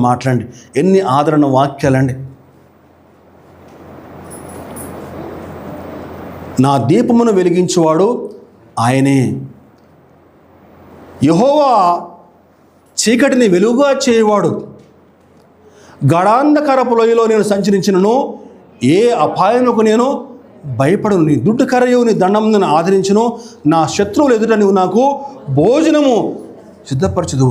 మాటలండి, ఎన్ని ఆదరణ వాక్యాలండి. నా దీపమును వెలిగించువాడు ఆయనే. యెహోవా చీకటిని వెలుగుగా చేయవాడు. గాఢాంధకారపు లోయలో నేను సంచరించినను ఏ అపాయములకు నేను భయపడను. నీ దుడ్డు కరయు, నీ దండం నేను ఆదరించును. నా శత్రువులు ఎదుట నీవు నాకు భోజనము సిద్ధపరచదు.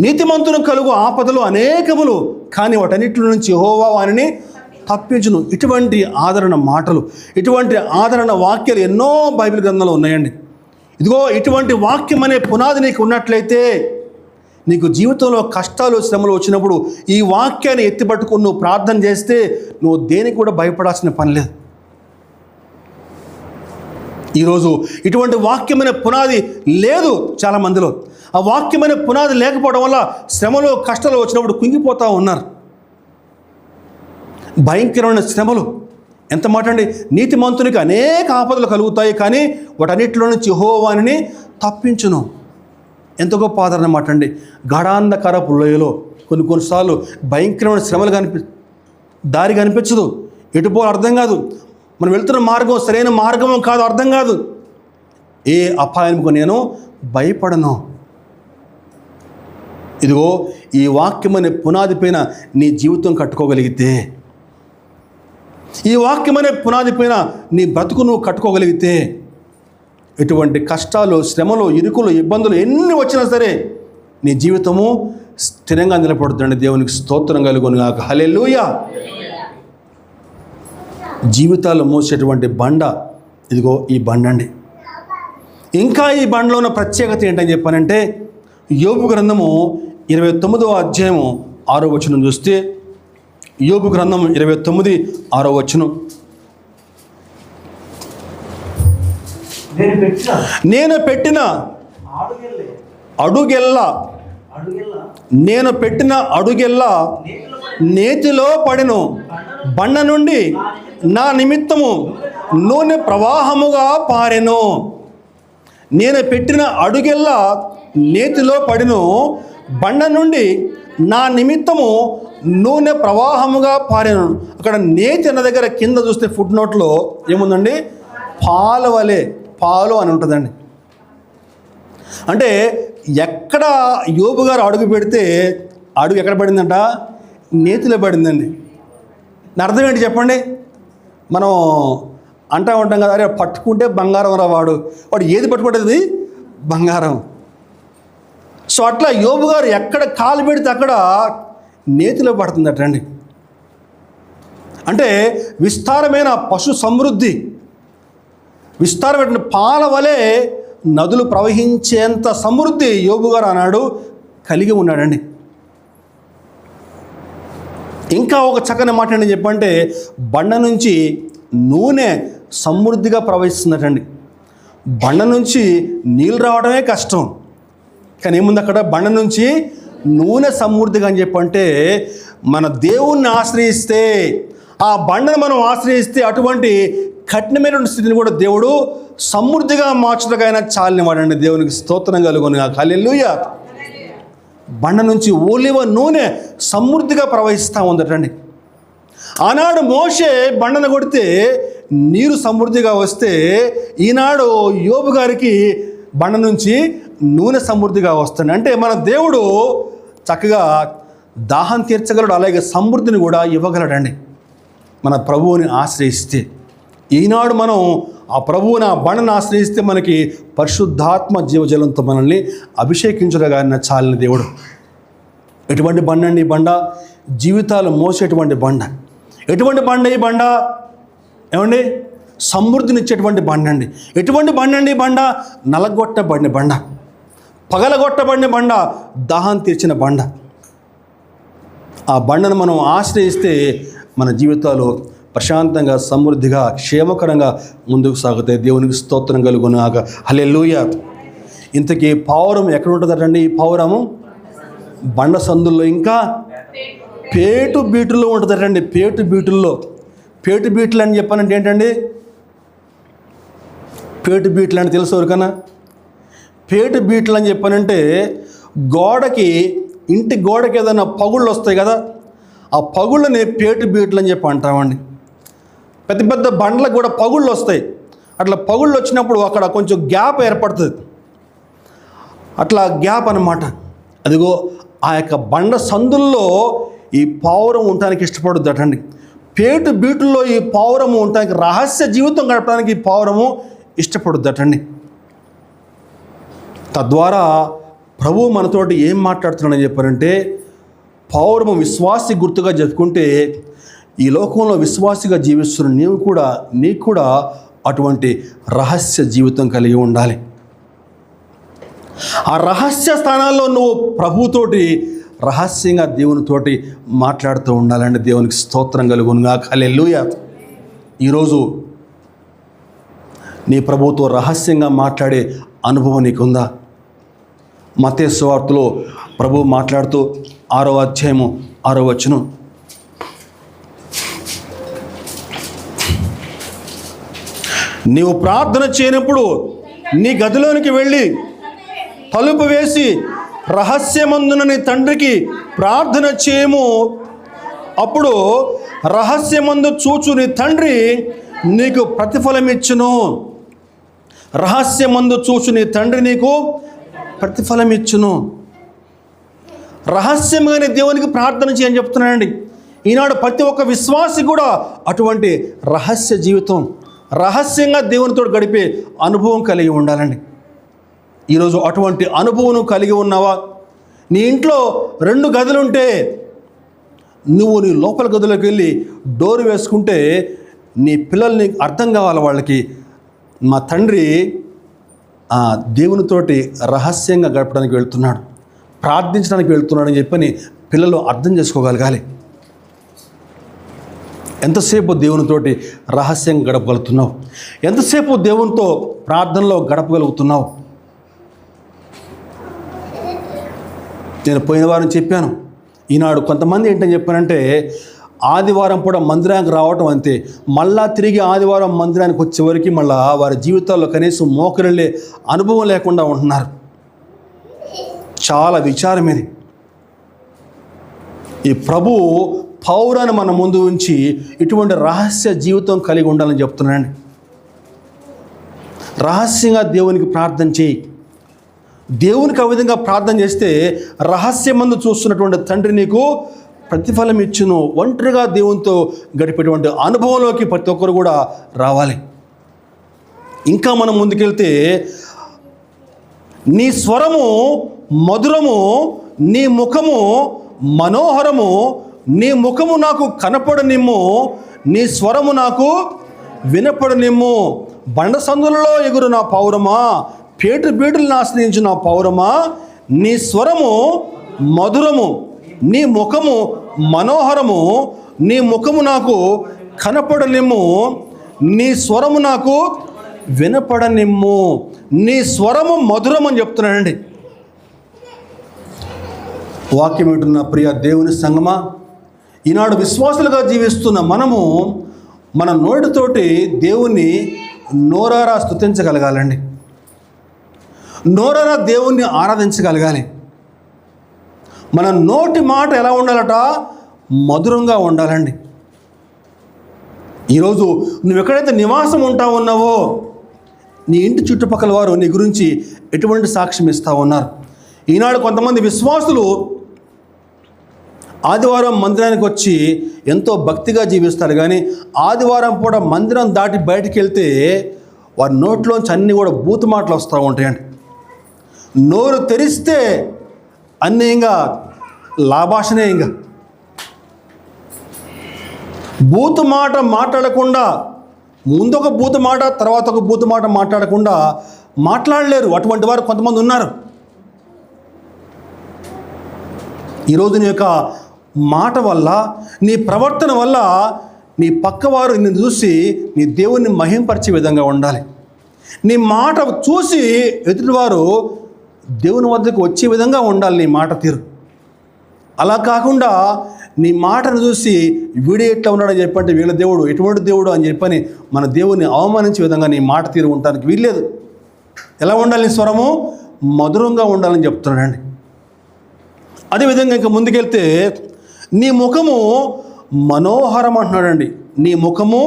నీతిమంతును కలుగు ఆపదలు అనేకములు, కానీ వాటన్నిటి నుంచి యెహోవా వారిని తప్పించును. ఇటువంటి ఆదరణ మాటలు, ఇటువంటి ఆదరణ వాక్యాలు ఎన్నో బైబిల్ గ్రంథంలో ఉన్నాయండి. ఇదిగో ఇటువంటి వాక్యం అనే పునాది నీకు ఉన్నట్లయితే, నీకు జీవితంలో కష్టాలు, శ్రమలు వచ్చినప్పుడు ఈ వాక్యాన్ని ఎత్తిపట్టుకుని నువ్వు ప్రార్థన చేస్తే నువ్వు దేనికి కూడా భయపడాల్సిన పని లేదు. ఈరోజు ఇటువంటి వాక్యమైన పునాది లేదు చాలామందిలో. ఆ వాక్యమైన పునాది లేకపోవడం వల్ల శ్రమలు, కష్టాలు వచ్చినప్పుడు కుంగిపోతూ ఉన్నారు. భయంకరమైన శ్రమలు, ఎంత మాట అండి. నీతిమంతునికి అనేక ఆపదలు కలుగుతాయి, కానీ వాటన్నిటిలో నుంచి యెహోవాని తప్పించును. ఎంత గొప్ప ఆదరణ మాట అండి. గాఢాంధకారపు లోయలో కొన్నిసార్లు భయంకరమైన శ్రమలు దారి కనిపించదు, ఎటుపోలో అర్థం కాదు, మనం వెళ్తున్న మార్గం సరైన మార్గం కాదు, అర్థం కాదు. ఏ అపాయంకు నేను భయపడను. ఇదిగో ఈ వాక్యం అనే పునాది పైన నీ జీవితం కట్టుకోగలిగితే, ఈ వాక్యం అనే పునాది పైన నీ బ్రతుకు నువ్వు కట్టుకోగలిగితే, ఎటువంటి కష్టాలు, శ్రమలు, ఇరుకులు, ఇబ్బందులు ఎన్ని వచ్చినా సరే నీ జీవితము స్థిరంగా నిలబడుతుందండి. దేవునికి స్తోత్రం కలుగును గాక. హల్లెలూయా. జీవితాలు మోసేటువంటి బండ ఇదిగో ఈ బండ అండి. ఇంకా ఈ బండలో ఉన్న ప్రత్యేకత ఏంటని చెప్పానంటే, యోబు గ్రంథము 29వ అధ్యాయము 6వ వచనం చూస్తే, యోబు గ్రంథం 29:6వ వచనం, నేను పెట్టిన అడుగెల్లా నేతిలో పడెను, బండ నుండి నా నిమిత్తము నూనె ప్రవాహముగా పారెను. నేను పెట్టిన అడుగెల్లా నేతిలో పడెను, బండ నుండి నా నిమిత్తము నూనె ప్రవాహముగా పారెను. అక్కడ నేతి అన్న దగ్గర కింద చూస్తే ఫుట్ నోట్లో ఏముందండి? పాల వలె, పాలు అని ఉంటుందండి. అంటే ఎక్కడ యోబు గారు అడుగు పెడితే అడుగు ఎక్కడ పడిందంట? నేతిలో పడిందండి. అర్థం ఏంటి చెప్పండి? మనం అంటూ ఉంటాం కదా, అరే పట్టుకుంటే బంగారం రా, వాడు ఏది పట్టుకుంటుంది? బంగారం. సో అట్లా యోబు గారు ఎక్కడ కాలు పెడితే అక్కడ నేతిలో పడుతుందటండి. అంటే విస్తారమైన పశు సమృద్ధి, విస్తారమైన పాల వలె నదులు ప్రవహించేంత సమృద్ధి యోబు గారు ఆనాడు కలిగి ఉన్నాడండి. ఇంకా ఒక చక్కని మాట ఏంటి చెప్పంటే, బండ నుంచి నూనె సమృద్ధిగా ప్రవహిస్తుందటండి. బండ నుంచి నీళ్ళు రావడమే కష్టం, కానీ ఏముంది అక్కడ? బండ నుంచి నూనె సమృద్ధిగా అని చెప్పంటే, మన దేవుణ్ణి ఆశ్రయిస్తే, ఆ బండను మనం ఆశ్రయిస్తే అటువంటి కఠినమైనటువంటి స్థితిని కూడా దేవుడు సమృద్ధిగా మార్చడానికి చాలని వాడండి. దేవునికి స్తోత్రం కలుగును గాక. హల్లెలూయా. బండ నుంచి ఒలివ నూనె సమృద్ధిగా ప్రవహిస్తూ ఉందటండి. ఆనాడు మోషే బండను కొడితే నీరు సమృద్ధిగా వస్తే, ఈనాడు యోబు గారికి బండ నుంచి నూనె సమృద్ధిగా వస్తుంది. అంటే మన దేవుడు చక్కగా దాహం తీర్చగలడు, అలాగే సమృద్ధిని కూడా ఇవ్వగలడండి మన ప్రభువుని ఆశ్రయిస్తే. ఈనాడు మనం ఆ ప్రభువుని, ఆ బండను ఆశ్రయిస్తే మనకి పరిశుద్ధాత్మ జీవజలంతో మనల్ని అభిషేకించడగానే చాలిన దేవుడు. ఎటువంటి బండ అండి ఈ బండ? జీవితాలు మోసేటువంటి బండ. ఎటువంటి బండ ఈ బండ? ఏమండి? సమృద్ధినిచ్చేటువంటి బండ అండి. ఎటువంటి బండ అండి ఈ బండ? నలగొట్టబడిన బండ, పగలగొట్టబడిన బండ, దాహం తీర్చిన బండ. ఆ బండను మనం ఆశ్రయిస్తే మన జీవితాలు ప్రశాంతంగా, సమృద్ధిగా, క్షేమకరంగా ముందుకు సాగుతాయి. దేవునికి స్తోత్రం కలుగునుగాక. హల్లెలూయా. ఇంతకీ పావురం ఎక్కడ ఉంటుందటండి? ఈ పావురము బండ సందుల్లో, ఇంకా పేటు బీటుల్లో ఉంటుందటండి. పేటు బీటుల్లో. పేటు బీట్లు అని చెప్పానంటే ఏంటండి? పేటు బీట్లు అంటే తెలుసు ఎవరికన్నా? పేటు బీట్లు అని చెప్పానంటే గోడకి, ఇంటి గోడకి ఏదైనా పగుళ్ళు వస్తాయి కదా, ఆ పగుళ్ళని పేటు బీట్లు అని చెప్పి అంటామండి. పెద్ద పెద్ద బండ్లకు కూడా పగుళ్ళు వస్తాయి. అట్లా పగుళ్ళు వచ్చినప్పుడు అక్కడ కొంచెం గ్యాప్ ఏర్పడుతుంది. అట్లా గ్యాప్ అన్నమాట. అదిగో ఆ యొక్క బండ సందుల్లో ఈ పావురం ఉండటానికి ఇష్టపడుద్దటండి. పేటు బీటుల్లో ఈ పావురము ఉండటానికి, రహస్య జీవితం గడపడానికి ఈ పావురము ఇష్టపడుద్దటండి. తద్వారా ప్రభువు మనతోటి ఏం మాట్లాడుతున్నాడని చెప్పారంటే, పావురము విశ్వాసి గుర్తుగా చెప్పుకుంటే ఈ లోకంలో విశ్వాసిగా జీవిస్తున్న నీకు కూడా అటువంటి రహస్య జీవితం కలిగి ఉండాలి. ఆ రహస్య స్థానాల్లో నువ్వు ప్రభుతోటి రహస్యంగా దేవునితోటి మాట్లాడుతూ ఉండాలండి. దేవునికి స్తోత్రం కలుగునుగాక. హల్లెలూయా. ఈరోజు నీ ప్రభువుతో రహస్యంగా మాట్లాడే అనుభవం నీకుందా? మత్తయి సువార్తలో ప్రభువు మాట్లాడుతూ 6వ అధ్యాయము 6వ వచనం, నీవు ప్రార్థన చేయనప్పుడు నీ గదిలోనికి వెళ్ళి తలుపు వేసి రహస్యమందున నీ తండ్రికి ప్రార్థన చేయము. అప్పుడు రహస్యమందు చూచు నీ తండ్రి నీకు ప్రతిఫలం ఇచ్చును. రహస్యమందు చూచు నీ తండ్రి నీకు ప్రతిఫలం ఇచ్చును. రహస్యంగానే దేవునికి ప్రార్థన చేయని చెప్తున్నానండి. ఈనాడు ప్రతి ఒక్క విశ్వాసి కూడా అటువంటి రహస్య జీవితం, రహస్యంగా దేవునితో గడిపే అనుభవం కలిగి ఉండాలండి. ఈరోజు అటువంటి అనుభవం కలిగి ఉన్నావా? నీ ఇంట్లో 2 గదులుంటే నువ్వు నీ లోపల గదిలోకి వెళ్ళి డోర్ వేసుకుంటే నీ పిల్లల్ని అర్థం కావాలి వాళ్ళకి, మా తండ్రి దేవునితోటి రహస్యంగా గడపడానికి వెళ్తున్నాడు, ప్రార్థించడానికి వెళ్తున్నాడు అని చెప్పని పిల్లలు అర్థం చేసుకోగలగాలి. ఎంతసేపు దేవునితోటి రహస్యంగా గడపగలుగుతున్నావు? ఎంతసేపు దేవునితో ప్రార్థనలో గడపగలుగుతున్నావు? నేను పోయిన వారం చెప్పాను. ఈనాడు కొంతమంది ఏంటని చెప్పానంటే, ఆదివారం పూట మందిరానికి రావటం అంతే, మళ్ళా తిరిగి ఆదివారం మందిరానికి వచ్చేవరకు మళ్ళా వారి జీవితాల్లో కనీసం మోకరిల్లే అనుభవం లేకుండా ఉంటున్నారు. చాలా విచారం ఇది. ఈ ప్రభు పౌరాన్ని మన ముందు ఉంచి ఇటువంటి రహస్య జీవితం కలిగి ఉండాలని చెప్తున్నానండి. రహస్యంగా దేవునికి ప్రార్థన చేయి. దేవునికి ఆ విధంగా ప్రార్థన చేస్తే రహస్యమందు చూస్తున్నటువంటి తండ్రి నీకు ప్రతిఫలం ఇచ్చును. ఒంటరిగా దేవునితో గడిపేటువంటి అనుభవంలోకి ప్రతి ఒక్కరు కూడా రావాలి. ఇంకా మనం ముందుకెళ్తే, నీ స్వరము మధురము, నీ ముఖము మనోహరము, నీ ముఖము నాకు కనపడనిమ్ము, నీ స్వరము నాకు వినపడనిమ్ము. బండ సందులలో ఎగురు నా పౌరమా, పేటు బీటులను ఆశ్రయించు నా పౌరమా, నీ స్వరము మధురము, నీ ముఖము మనోహరము, నీ ముఖము నాకు కనపడనిమ్ము, నీ స్వరము నాకు వినపడనిమ్ము. నీ స్వరము మధురం అని చెప్తున్నానండి. వాక్యం వింటున్న ప్రియ దేవుని సంగమా, ఈనాడు విశ్వాసులుగా జీవిస్తున్న మనము మన నోటితోటి దేవుణ్ణి నోరారా స్తుతించగలగాలండి. నోరారా దేవుణ్ణి ఆరాధించగలగాలి. మన నోటి మాట ఎలా ఉండాలట? మధురంగా ఉండాలండి. ఈరోజు నువ్వు ఎక్కడైతే నివాసం ఉంటా ఉన్నావో నీ ఇంటి చుట్టుపక్కల వారు నీ గురించి ఎటువంటి సాక్ష్యం ఇస్తూ ఉన్నారు? ఈనాడు కొంతమంది విశ్వాసులు ఆదివారం మందిరానికి వచ్చి ఎంతో భక్తిగా జీవిస్తారు, కానీ ఆదివారం పూట మందిరం దాటి బయటికి వెళ్తే వారి నోట్లోంచి అన్నీ కూడా బూతు మాటలు వస్తూ ఉంటాయండి. నోరు తెరిస్తే అన్నీ ఇంకా లాభాషనే. ఇంకా బూతు మాట మాట్లాడకుండా, ముందు ఒక బూతు మాట తర్వాత ఒక బూతు మాట మాట్లాడకుండా మాట్లాడలేరు. అటువంటి వారు కొంతమంది ఉన్నారు. ఈరోజు నీ యొక్క మాట వల్ల, నీ ప్రవర్తన వల్ల నీ పక్కవారు నిన్ను చూసి నీ దేవుణ్ణి మహింపరిచే విధంగా ఉండాలి. నీ మాట చూసి ఎదుటివారు దేవుని వద్దకు వచ్చే విధంగా ఉండాలి నీ మాట తీరు. అలా కాకుండా నీ మాటను చూసి వీడు ఎట్లా ఉన్నాడని చెప్పంటే వీళ్ళ దేవుడు ఎటువంటి దేవుడు అని చెప్పని మన దేవుని అవమానించే విధంగా నీ మాట తీరు ఉండడానికి వీల్లేదు. ఎలా ఉండాలి? నీ స్వరము మధురంగా ఉండాలని చెప్తున్నాడండి. అదేవిధంగా ఇంకా ముందుకెళ్తే నీ ముఖము మనోహరం అంటున్నాడండి. నీ ముఖము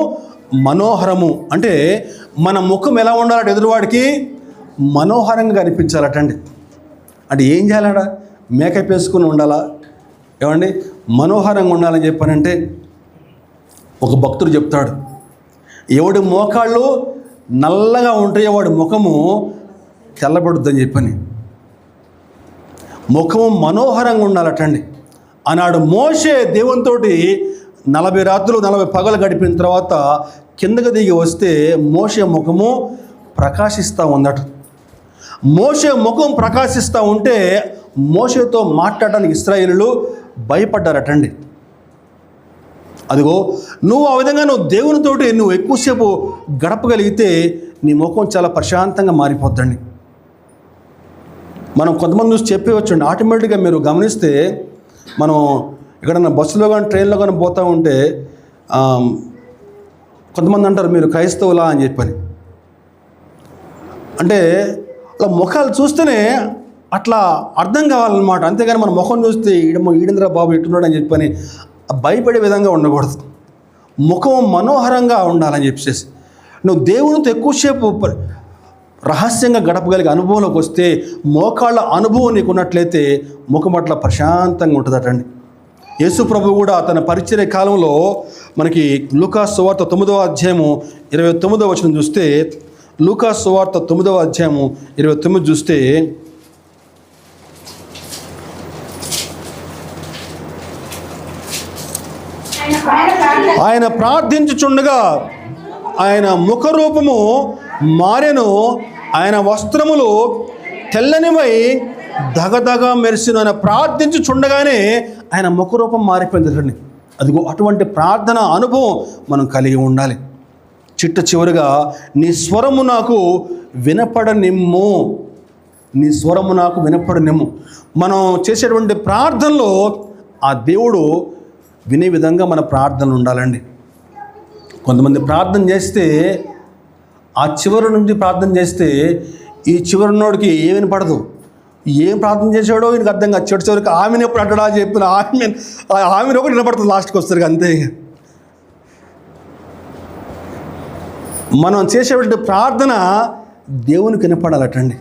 మనోహరము అంటే మన ముఖం ఎలా ఉండాలంటే ఎదురువాడికి మనోహరంగా కనిపించాలటండి. అంటే ఏం చేయాలట? మేకప్ వేసుకుని ఉండాలా? ఏమండి మనోహరంగా ఉండాలని చెప్పానంటే ఒక భక్తుడు చెప్తాడు, ఎవడి మోకాళ్ళు నల్లగా ఉంటాయో వాడి ముఖము తెల్లబడుద్దని చెప్పని. ముఖము మనోహరంగా ఉండాలటండి. ఆనాడు మోషే దేవునితోటి 40 రాత్రులు 40 పగలు గడిపిన తర్వాత కిందకు దిగి వస్తే మోషే ముఖము ప్రకాశిస్తూ ఉందట. మోషే ముఖం ప్రకాశిస్తూ ఉంటే మోషేతో మాట్లాడడానికి ఇశ్రాయేలీయులు భయపడ్డారటండి. అదిగో నువ్వు ఆ విధంగా దేవునితోటి నువ్వు ఎక్కువసేపు గడపగలిగితే నీ ముఖం చాలా ప్రశాంతంగా మారిపోద్దండి. మనం కొంతమంది చూసి చెప్పేవచ్చండి. ఆటోమేటిక్గా మీరు గమనిస్తే మనం ఎక్కడన్నా బస్సులో కానీ ట్రైన్లో కానీ పోతూ ఉంటే కొంతమంది అంటారు మీరు క్రైస్తవులా అని చెప్పని. అంటే అలా ముఖాలు చూస్తేనే అట్లా అర్థం కావాలన్నమాట. అంతేగాని మన ముఖం చూస్తే ఈడింద్ర బాబు ఎట్టున్నాడు అని చెప్పని భయపడే విధంగా ఉండకూడదు. ముఖం మనోహరంగా ఉండాలని చెప్పేసి నువ్వు దేవునితో ఎక్కువసేపు రహస్యంగా గడపగలిగే అనుభవంలోకి వస్తే మోకాళ్ళ అనుభవం నీకు ఉన్నట్లయితే ముఖం పట్ల ప్రశాంతంగా ఉంటుందటండి. యేసు ప్రభు కూడా తన పరిచర్య కాలంలో మనకి లూకాసు సువార్త 9వ అధ్యాయము 29వ వచనం చూస్తే, లూకాసు సువార్త 9వ అధ్యాయము 29 చూస్తే, ఆయన ప్రార్థించుచుండగా ఆయన ముఖరూపము మారెను, ఆయన వస్త్రములు తెల్లనివై దగదగ మెరిసిన. ఆయన ప్రార్థించుచుండగానే ఆయన ముఖరూపం మారిపోయింది. అదిగో అటువంటి ప్రార్థన అనుభవం మనం కలిగి ఉండాలి. చిట్ట చివరిగా నీ స్వరము నాకు వినపడనిమ్ము, నీ స్వరము నాకు వినపడనిమ్ము. మనం చేసేటువంటి ప్రార్థనలో ఆ దేవుడు వినే విధంగా మన ప్రార్థనలు ఉండాలండి. కొంతమంది ప్రార్థన చేస్తే ఆ చివరి నుండి ప్రార్థన చేస్తే ఈ చివరినోడికి ఏం వినపడదు. ఏం ప్రార్థన చేసాడో ఈయనకు అర్థం కాదు. చివరికి ఆమెను ఎప్పుడు అంటాడా చెప్పిన ఆమెను ఒకటి వినపడుతుంది లాస్ట్కి వస్తారు అంతే. మనం చేసేటువంటి ప్రార్థన దేవునికి వినపడాలటండి.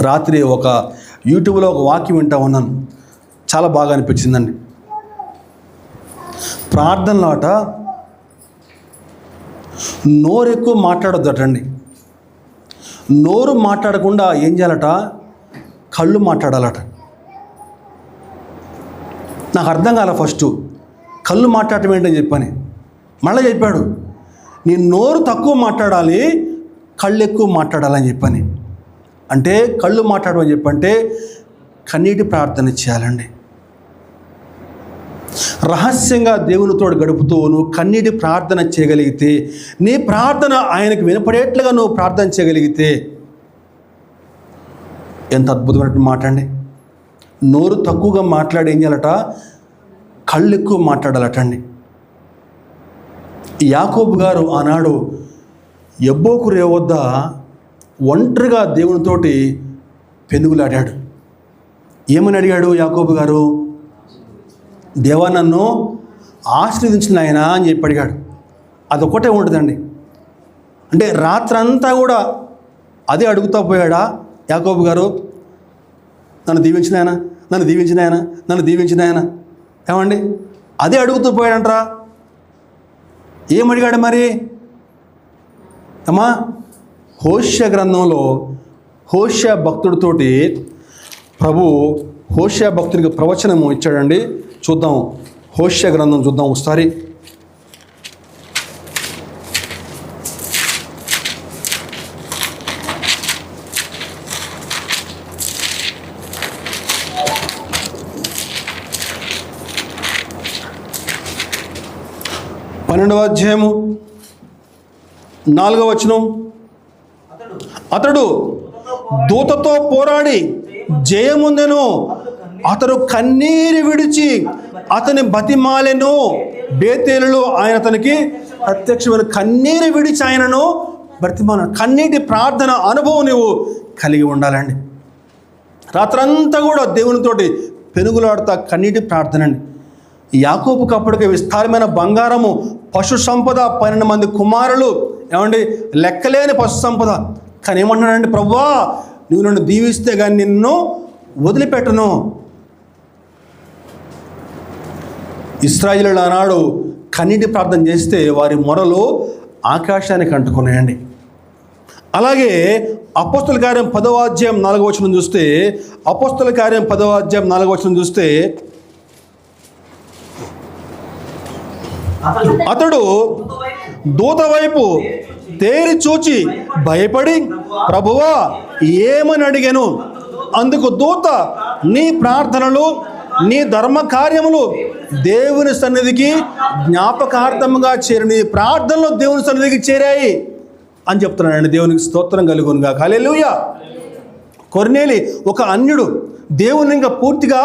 రాత్రి ఒక యూట్యూబ్లో ఒక వాక్యం వింటా ఉన్నాను, చాలా బాగా అనిపించిందండి. ప్రార్థనలో అట నోరు ఎక్కువ మాట్లాడొద్దటండి. నోరు మాట్లాడకుండా ఏం చేయాలట? కళ్ళు మాట్లాడాలట. నాకు అర్థం కాలే ఫస్ట్, కళ్ళు మాట్లాడటం ఏంటని చెప్పని. మళ్ళీ చెప్పాడు, నీ నోరు తక్కువ మాట్లాడాలి, కళ్ళు ఎక్కువ మాట్లాడాలని చెప్పని. అంటే కళ్ళు మాట్లాడమని చెప్పంటే కన్నీటి ప్రార్థన చేయాలండి. రహస్యంగా దేవునితో గడుపుతూ నువ్వు కన్నీటి ప్రార్థన చేయగలిగితే, నీ ప్రార్థన ఆయనకు వినపడేట్లుగా నువ్వు ప్రార్థన చేయగలిగితే ఎంత అద్భుతమైనటువంటి మాట అండి. నోరు తక్కువగా మాట్లాడి ఏం చేయాలట? కళ్ళు ఎక్కువ మాట్లాడాలటండి. యాకోబు గారు ఆనాడు యబ్బోకు రేవు వద్ద ఒంటరిగా దేవునితోటి పెనుగులాడాడు. ఏమని అడిగాడు యాకోబు గారు? దేవా నన్ను ఆశీర్వదించిన ఆయన అని చెప్పి అడిగాడు. అదొక్కటే ఉంటుందండి. అంటే రాత్రంతా కూడా అదే అడుగుతా పోయాడా యాకోబు గారు? నన్ను దీవించిన ఆయన, నన్ను దీవించిన ఆయన, నన్ను దీవించిన ఆయన. ఏమండి అదే అడుగుతూ పోయాడంటరా. ఏమడిగాడు మరి? అమ్మా హోషేయ గ్రంథంలో హోషేయ భక్తుడితోటి ప్రభు హోషేయ భక్తుడికి ప్రవచనము ఇచ్చాడండి. చూద్దాం, హోషేయ గ్రంథం చూద్దాం ఒకసారి. 12వ అధ్యాయము 4వ వచనం. అతడు దూతతో పోరాడి జయముందెను. అతడు కన్నీరు విడిచి అతని బతిమాలెను. బేతేలులో ఆయన అతనికి ప్రత్యక్షమైన కన్నీరు విడిచి ఆయనను బతిమాలను. కన్నీటి ప్రార్థన అనుభవం నువ్వు కలిగి ఉండాలండి. రాత్రంతా కూడా దేవునితోటి పెనుగులాడుతా కన్నీటి ప్రార్థన అండి. యాకోబుకు అప్పటికే విస్తారమైన బంగారము, పశు సంపద, 12 మంది కుమారులు, ఏమండి లెక్కలేని పశు సంపద. కానీ ఏమంటున్నాడండి, ప్రభువా నువ్వు నన్ను దీవిస్తే కానీ నిన్ను వదిలిపెట్టను. ఇశ్రాయేలీయులు ఆనాడు కన్నీటి ప్రార్థన చేస్తే వారి మొరలు ఆకాశానికి అంటుకున్నాయండి. అలాగే అపోస్తల కార్యం 10వ అధ్యాయం 4వ వచనం చూస్తే, అపోస్తల కార్యం 10వ అధ్యాయం 4వ వచనం చూస్తే, అతడు దూత వైపు తేరి చూచి భయపడి, ప్రభువా ఏమని అడిగాను. అందుకు దూత, నీ ప్రార్థనలు, నీ ధర్మ కార్యములు దేవుని సన్నిధికి జ్ఞాపకార్థముగా చేరి, నీ ప్రార్థనలు దేవుని సన్నిధికి చేరాయి అని చెప్తున్నాడండి. దేవునికి స్తోత్రం కలుగునుగా. హల్లెలూయా. కొర్నేలి ఒక అన్యుడు, దేవుని ఇంకా పూర్తిగా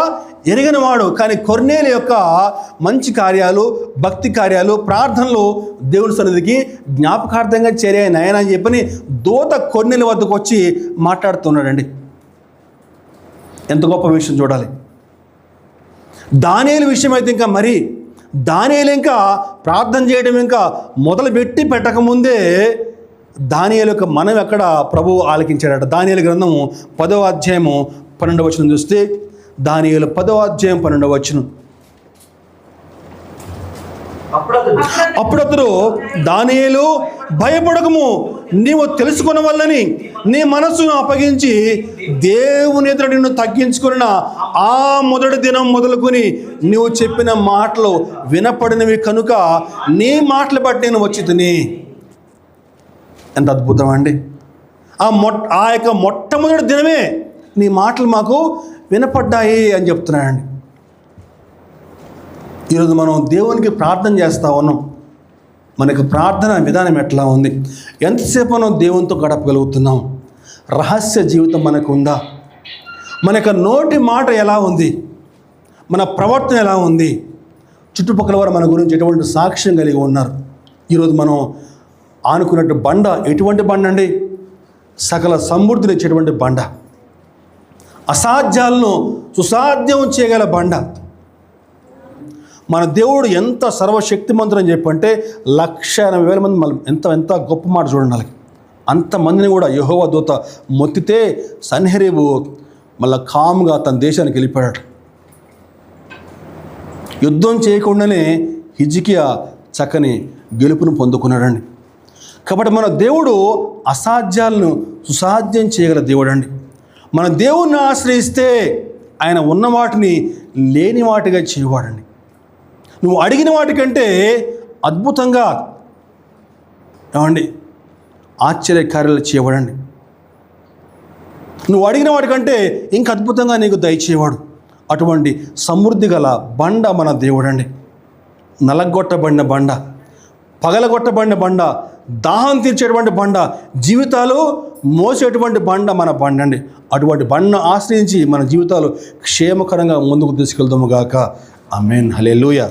ఎరిగిన వాడు. కానీ కొర్నేలి యొక్క మంచి కార్యాలు, భక్తి కార్యాలు, ప్రార్థనలు దేవుని సన్నిధికి జ్ఞాపకార్థంగా చేరాయి నాయన అని చెప్పని దూత కొర్నేలి వద్దకు వచ్చి మాట్లాడుతున్నాడండి. ఎంత గొప్ప విషయం చూడాలి. దానియేలు విషయం అయితే ఇంకా మరి దానియేలు ఇంకా ప్రార్థన చేయడం ఇంకా మొదలుపెట్టి పెట్టకముందే దానియేలు యొక్క మనం ఎక్కడ ప్రభువు ఆలకించాడట. దానియేలు గ్రంథము 10వ అధ్యాయము 12వ వచనం చూస్తే, దానియేలు 10వ అధ్యాయం 12వ వచనం. అప్పుడు అతడు, దానియేలు భయపడకము, నీవు తెలుసుకున్న వల్లని నీ మనస్సును అప్పగించి దేవుని ఎదుట నిన్ను తగ్గించుకున్న ఆ మొదటి దినం మొదలుకొని నీవు చెప్పిన మాటలు వినపడినవి కనుక నీ మాటలు బట్టి నేను వచ్చి తిని. ఎంత అద్భుతం అండి. ఆ యొక్క మొట్టమొదటి దినమే నీ మాటలు మాకు వినపడ్డాయి అని చెప్తున్నానండి. ఈరోజు మనం దేవునికి ప్రార్థన చేస్తూ ఉన్నాం. మనకు ప్రార్థన విధానం ఎట్లా ఉంది? ఎంతసేపు మనం దేవునితో గడపగలుగుతున్నాం? రహస్య జీవితం మనకు ఉందా? మన యొక్క నోటి మాట ఎలా ఉంది? మన ప్రవర్తన ఎలా ఉంది? చుట్టుపక్కల వారు మన గురించి ఎటువంటి సాక్ష్యం కలిగి ఉన్నారు? ఈరోజు మనం ఆనుకున్నట్టు బండ ఎటువంటి బండ అండి? సకల సమృద్ధిని ఇచ్చేటువంటి బండ, అసాధ్యాలను సుసాధ్యం చేయగల బండ. మన దేవుడు ఎంత సర్వశక్తిమంతుడు అని చెప్పంటే 1,80,000 మంది మళ్ళీ ఎంత గొప్ప మాట చూడండి. అంతమందిని కూడా యెహోవా దూత మొత్తితే సన్హెరీబు మళ్ళీ కామ్గా తన దేశానికి వెళ్ళిపోయాడు. యుద్ధం చేయకుండానే హిజ్కియా చక్కని గెలుపును పొందుకున్నాడండి. కాబట్టి మన దేవుడు అసాధ్యాలను సుసాధ్యం చేయగల దేవుడు అండి. మన దేవుణ్ణి ఆశ్రయిస్తే ఆయన ఉన్న వాటిని లేని వాటిగా చేయవాడండి. నువ్వు అడిగిన వాటికంటే అద్భుతంగా ఏమండి ఆశ్చర్యకార్యాలు చేయవాడండి. నువ్వు అడిగిన వాటికంటే ఇంకా అద్భుతంగా నీకు దయచేవాడు. అటువంటి సమృద్ధి గల బండ మన దేవుడండి. నలగొట్టబడిన బండ, పగలగొట్టబడిన బండ, దాహం తీర్చేటువంటి బండ, జీవితాలు మోసేటువంటి బండ మన బండ అండి. అటువంటి బండను ఆశ్రయించి మన జీవితాలు క్షేమకరంగా ముందుకు తీసుకెళ్దాము గాక. ఆమేన్. హల్లెలూయా.